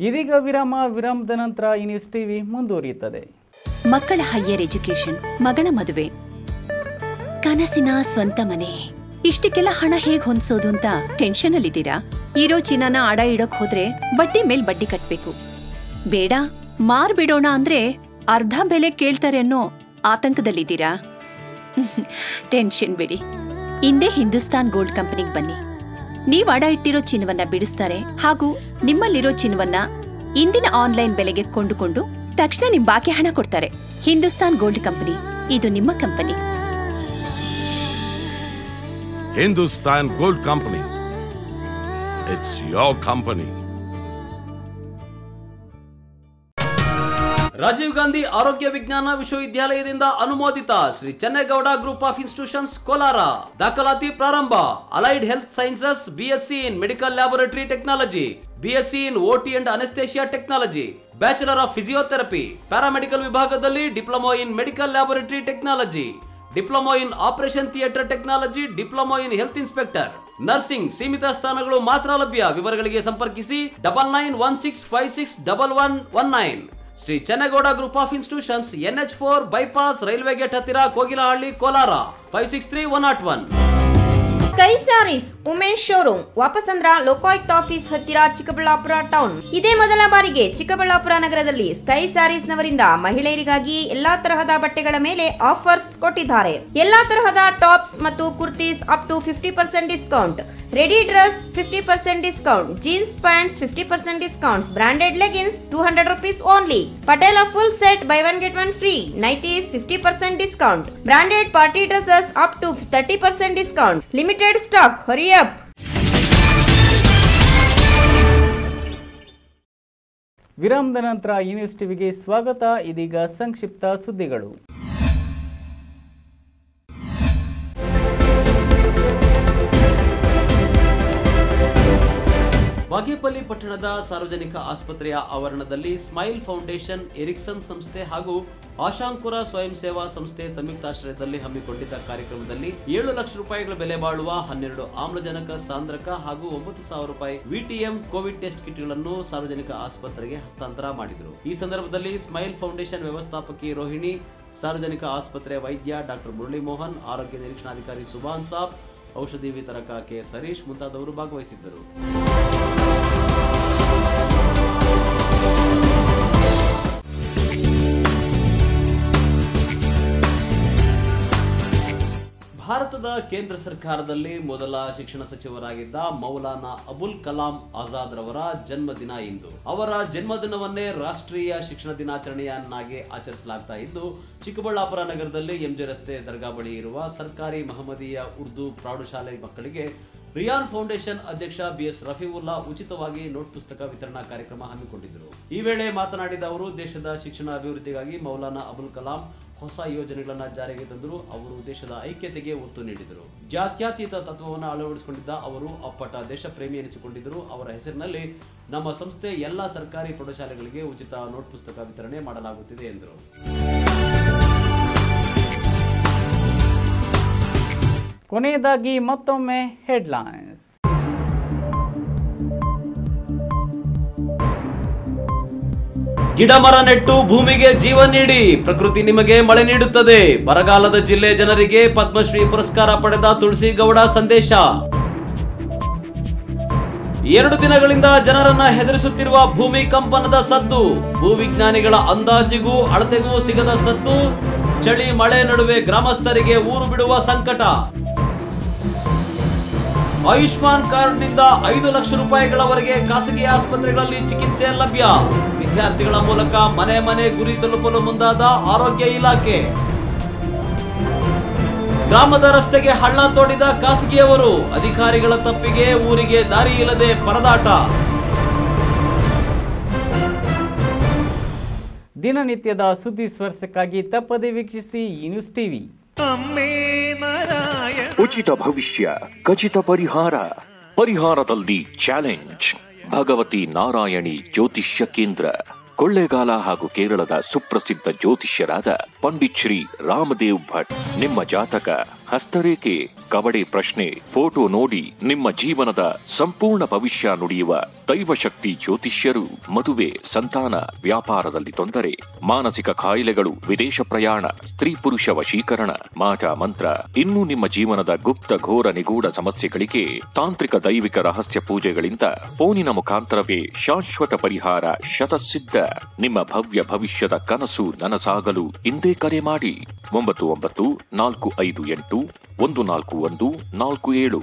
Speaker 1: ಇದೀಗ ವಿರಾಮದ ನಂತರ ಈ ನ್ಯೂಸ್ ಟಿವಿ ಮುಂದುವರಿಯುತ್ತದೆ.
Speaker 16: ಮಕ್ಕಳ ಹೈಯರ್ ಎಜುಕೇಶನ್, ಮಗಳ ಮದುವೆ, ಕನಸಿನ ಸ್ವಂತ ಮನೆ, ಇಷ್ಟಕ್ಕೆಲ್ಲ ಹಣ ಹೇಗ್ ಹೊಂದಿಸೋದು ಅಂತ ಟೆನ್ಷನ್ ಅಲ್ಲಿದ್ದೀರಾ? ಇರೋ ಚಿನ್ನನ ಅಡ ಇಡೋಕ್ ಹೋದ್ರೆ ಬಡ್ಡಿ ಮೇಲ್ ಬಡ್ಡಿ ಕಟ್ಬೇಕು. ಬೇಡ, ಮಾರ್ಬಿಡೋಣ ಅಂದ್ರೆ ಅರ್ಧ ಬೆಲೆ ಕೇಳ್ತಾರೆ ಅನ್ನೋ ಆತಂಕದಲ್ಲಿದ್ದೀರಾ? ಟೆನ್ಷನ್ ಬಿಡಿ, ಇಂದೇ ಹಿಂದೂಸ್ತಾನ್ ಗೋಲ್ಡ್ ಕಂಪನಿಗೆ ಬನ್ನಿ. ನೀವ್ ಅಡ ಇಟ್ಟಿರೋ ಚಿನ್ನವನ್ನ ಬಿಡಿಸ್ತಾರೆ ಹಾಗೂ ನಿಮ್ಮಲ್ಲಿರೋ ಚಿನ್ನವನ್ನ ಇಂದಿನ ಆನ್ಲೈನ್ ಬೆಲೆಗೆ ಕೊಂಡುಕೊಂಡು ತಕ್ಷಣ ನಿಮ್ ಬಾಕಿ ಹಣ ಕೊಡ್ತಾರೆ. ಹಿಂದೂಸ್ತಾನ್ ಗೋಲ್ಡ್ ಕಂಪನಿ, ಇದು ನಿಮ್ಮ ಕಂಪನಿ.
Speaker 17: Hindustan Gold Company. It's your company.
Speaker 2: Rajiv Gandhi ಆರೋಗ್ಯ ವಿಜ್ಞಾನ ವಿಶ್ವವಿದ್ಯಾಲಯದಿಂದ ಅನುಮೋದಿತ Shri Chennegowda group of institutions Kolar. ದಾಖಲಾತಿ ಪ್ರಾರಂಭ. Allied health sciences, BSc in medical laboratory technology, BSc in OT and anaesthesia technology, bachelor of physiotherapy, paramedical ವಿಭಾಗದಲ್ಲಿ diploma in medical laboratory technology, diploma in operation theatre technology, diploma in health inspector, nursing. ಸೀಮಿತ ಸ್ಥಾನಗಳು ಮಾತ್ರ ಲಭ್ಯ. ವಿವರಗಳಿಗೆ ಸಂಪರ್ಕಿಸಿ 9916561119. Shri Chennegowda group of institutions, NH4 bypass, railway gate ಹತ್ತಿರ, Kogilahalli, Kolar 563101.
Speaker 18: Sky sarees women's showroom, Vapasandra Lokayukta office ಹತ್ತಿರ, Chikkaballapur town. ಇದೇ ಮೊದಲ ಬಾರಿಗೆ ಚಿಕ್ಕಬಳ್ಳಾಪುರ ನಗರದಲ್ಲಿ ಸ್ಕೈ ಸ್ಯಾರೀಸ್ ನವರಿಂದ ಮಹಿಳೆಯರಿಗಾಗಿ ಎಲ್ಲಾ ತರಹದ ಬಟ್ಟೆಗಳ ಮೇಲೆ ಆಫರ್ಸ್ ಕೊಟ್ಟಿದ್ದಾರೆ. ಎಲ್ಲಾ ತರಹದ ಟಾಪ್ಸ್ ಮತ್ತು kurtis up to 50% discount, ready dress 50% discount, jeans pants 50% discounts, branded leggings 200 rupees only, Patiala full set buy 1 get 1 free, nighties 50% discount, branded party dresses up to 30% discount, limited stock, hurry up.
Speaker 1: ವಿರಾಮದ ನಂತರ ಈ news ಟಿವಿಗೆ ಸ್ವಾಗತ. ಇದೀಗ ಸಂಕ್ಷಿಪ್ತ ಸುದ್ದಿಗಳು.
Speaker 2: ಬಾಗೇಪಲ್ಲಿ ಪಟ್ಟಣದ ಸಾರ್ವಜನಿಕ ಆಸ್ಪತ್ರೆಯ ಆವರಣದಲ್ಲಿ ಸ್ಮೈಲ್ ಫೌಂಡೇಶನ್, ಎರಿಕ್ಸನ್ ಸಂಸ್ಥೆ ಹಾಗೂ ಆಶಾಂಕುರ ಸ್ವಯಂ ಸೇವಾ ಸಂಸ್ಥೆ ಸಂಯುಕ್ತಾಶ್ರಯದಲ್ಲಿ ಹಮ್ಮಿಕೊಂಡಿದ್ದ ಕಾರ್ಯಕ್ರಮದಲ್ಲಿ 7 ಲಕ್ಷ ರೂಪಾಯಿಗಳ ಬೆಲೆ ಬಾಳುವ 12 ಆಮ್ಲಜನಕ ಸಾಂದ್ರಕ ಹಾಗೂ 9,000 ರೂಪಾಯಿ ವಿಟಿಎಂ ಕೋವಿಡ್ ಟೆಸ್ಟ್ ಕಿಟ್ಗಳನ್ನು ಸಾರ್ವಜನಿಕ ಆಸ್ಪತ್ರೆಗೆ ಹಸ್ತಾಂತರ ಮಾಡಿದರು. ಈ ಸಂದರ್ಭದಲ್ಲಿ ಸ್ಮೈಲ್ ಫೌಂಡೇಶನ್ ವ್ಯವಸ್ಥಾಪಕಿ ರೋಹಿಣಿ, ಸಾರ್ವಜನಿಕ ಆಸ್ಪತ್ರೆ ವೈದ್ಯ ಡಾಕ್ಟರ್ ಮುರಳಿ ಮೋಹನ್, ಆರೋಗ್ಯ ನಿರೀಕ್ಷಣಾಧಿಕಾರಿ ಸುಭಾನ್ ಸಾಬ್, ಔಷಧಿ ವಿತರಕ ಕೆಎಸ್ ಹರೀಶ್ ಮುಂತಾದವರು ಭಾಗವಹಿಸಿದ್ದರು. ಭಾರತದ ಕೇಂದ್ರ ಸರ್ಕಾರದಲ್ಲಿ ಮೊದಲ ಶಿಕ್ಷಣ ಸಚಿವರಾಗಿದ್ದ ಮೌಲಾನಾ ಅಬುಲ್ ಕಲಾಂ ಆಜಾದ್ ರವರ ಜನ್ಮದಿನ ಇಂದು. ಅವರ ಜನ್ಮದಿನವನ್ನೇ ರಾಷ್ಟ್ರೀಯ ಶಿಕ್ಷಣ ದಿನಾಚರಣೆಯನ್ನಾಗಿ ಆಚರಿಸಲಾಗ್ತಾ ಇದ್ದು, ಚಿಕ್ಕಬಳ್ಳಾಪುರ ನಗರದಲ್ಲಿ ಎಂಜೆ ರಸ್ತೆ ದರ್ಗಾ ಬಳಿ ಇರುವ ಸರ್ಕಾರಿ ಮಹಮ್ಮದೀಯ ಉರ್ದು ಪ್ರೌಢಶಾಲೆ ಮಕ್ಕಳಿಗೆ ರಿಯಾನ್ ಫೌಂಡೇಶನ್ ಅಧ್ಯಕ್ಷ ಬಿಎಸ್ ರಫೀವುಲ್ಲಾ ಉಚಿತವಾಗಿ ನೋಟ್ ಪುಸ್ತಕ ವಿತರಣಾ ಕಾರ್ಯಕ್ರಮ ಹಮ್ಮಿಕೊಂಡಿದ್ದರು. ಈ ವೇಳೆ ಮಾತನಾಡಿದ ಅವರು, ದೇಶದ ಶಿಕ್ಷಣ ಅಭಿವೃದ್ಧಿಗಾಗಿ ಮೌಲಾನಾ ಅಬುಲ್ ಕಲಾಂ ಹೊಸ ಯೋಜನೆಗಳನ್ನು ಜಾರಿಗೆ ತಂದರು. ಅವರು ದೇಶದ ಐಕ್ಯತೆಗೆ ಒತ್ತು ನೀಡಿದರು. ಜಾತ್ಯತೀತ ತತ್ವವನ್ನು ಅಳವಡಿಸಿಕೊಂಡಿದ್ದ ಅವರು ಅಪ್ಪಟ ದೇಶ ಪ್ರೇಮಿ ಎನಿಸಿಕೊಂಡಿದ್ದರು. ಅವರ ಹೆಸರಿನಲ್ಲಿ ನಮ್ಮ ಸಂಸ್ಥೆ ಎಲ್ಲ ಸರ್ಕಾರಿ ಪ್ರೌಢಶಾಲೆಗಳಿಗೆ ಉಚಿತ ನೋಟ್ ಪುಸ್ತಕ ವಿತರಣೆ ಮಾಡಲಾಗುತ್ತಿದೆ ಎಂದರು.
Speaker 1: ಕೊನೆಯದಾಗಿ ಮತ್ತೊಮ್ಮೆ ಹೆಡ್ಲೈನ್ಸ್.
Speaker 2: ಗಿಡ ಮರ ನೆಟ್ಟು ಭೂಮಿಗೆ ಜೀವ ನೀಡಿ, ಪ್ರಕೃತಿ ನಿಮಗೆ ಮಳೆ ನೀಡುತ್ತದೆ. ಬರಗಾಲದ ಜಿಲ್ಲೆ ಜನರಿಗೆ ಪದ್ಮಶ್ರೀ ಪುರಸ್ಕಾರ ಪಡೆದ ತುಳಸಿ ಗೌಡ ಸಂದೇಶ. 2 ದಿನಗಳಿಂದ ಜನರನ್ನ ಹೆದರಿಸುತ್ತಿರುವ ಭೂಮಿ ಕಂಪನದ ಸದ್ದು, ಭೂವಿಜ್ಞಾನಿಗಳ ಅಂದಾಜಿಗೂ ಅಳತೆಗೂ ಸಿಗದ ಸದ್ದು. ಚಳಿ ಮಳೆ ನಡುವೆ ಗ್ರಾಮಸ್ಥರಿಗೆ ಊರು ಬಿಡುವ ಸಂಕಟ. ಆಯುಷ್ಮಾನ್ ಕಾರ್ಡ್ನಿಂದ 5 ಲಕ್ಷ ರೂಪಾಯಿಗಳವರೆಗೆ ಖಾಸಗಿ ಆಸ್ಪತ್ರೆಗಳಲ್ಲಿ ಚಿಕಿತ್ಸೆ ಲಭ್ಯ. ವಿದ್ಯಾರ್ಥಿಗಳ ಮೂಲಕ ಮನೆ ಮನೆ ಗುರಿ ತಲುಪಲು ಮುಂದಾದ ಆರೋಗ್ಯ ಇಲಾಖೆ. ಗ್ರಾಮದ ರಸ್ತೆಗೆ ಹಳ್ಳ ತೋಡಿದ ಖಾಸಗಿಯವರು, ಅಧಿಕಾರಿಗಳ ತಪ್ಪಿಗೆ ಊರಿಗೆ ದಾರಿ ಇಲ್ಲದೆ ಪರದಾಟ.
Speaker 1: ದಿನನಿತ್ಯದ ಸುದ್ದಿ ಸ್ಪರ್ಶಕ್ಕಾಗಿ ತಪ್ಪದೆ ವೀಕ್ಷಿಸಿ ಈ ನ್ಯೂಸ್ ಟಿವಿ.
Speaker 19: ಉಚಿತ ಭವಿಷ್ಯ, ಖಚಿತ ಪರಿಹಾರ, ಪರಿಹಾರದಲ್ಲಿ ಚಾಲೆಂಜ್. ಭಗವತಿ ನಾರಾಯಣಿ ಜ್ಯೋತಿಷ್ಯ ಕೇಂದ್ರ, ಕೊಳ್ಳೇಗಾಲ ಹಾಗೂ ಕೇರಳದ ಸುಪ್ರಸಿದ್ಧ ಜ್ಯೋತಿಷ್ಯರಾದ ಪಂಡಿತ್ ಶ್ರೀ ರಾಮದೇವ್ ಭಟ್ ನಿಮ್ಮ ಜಾತಕ, ಹಸ್ತರೇಖೆ, ಕವಡೆ ಪ್ರಶ್ನೆ, ಫೋಟೋ ನೋಡಿ ನಿಮ್ಮ ಜೀವನದ ಸಂಪೂರ್ಣ ಭವಿಷ್ಯ ನುಡಿಯುವ ದೈವಶಕ್ತಿ ಜ್ಯೋತಿಷ್ಯರು. ಮದುವೆ, ಸಂತಾನ, ವ್ಯಾಪಾರದಲ್ಲಿ ತೊಂದರೆ, ಮಾನಸಿಕ ಕಾಯಿಲೆಗಳು, ವಿದೇಶ ಪ್ರಯಾಣ, ಸ್ತ್ರೀ ಪುರುಷ ವಶೀಕರಣ, ಮಾಟ ಮಂತ್ರ, ಇನ್ನೂ ನಿಮ್ಮ ಜೀವನದ ಗುಪ್ತ ಘೋರ ನಿಗೂಢ ಸಮಸ್ಯೆಗಳಿಗೆ ತಾಂತ್ರಿಕ ದೈವಿಕ ರಹಸ್ಯ ಪೂಜೆಗಳಿಂದ ಫೋನಿನ ಮುಖಾಂತರವೇ ಶಾಶ್ವತ ಪರಿಹಾರ ಶತಸಿದ್ಧ. ನಿಮ್ಮ ಭವ್ಯ ಭವಿಷ್ಯದ ಕನಸು ನನಸಾಗಲು ಇಂದೇ ಕರೆ ಮಾಡಿ 994581141447.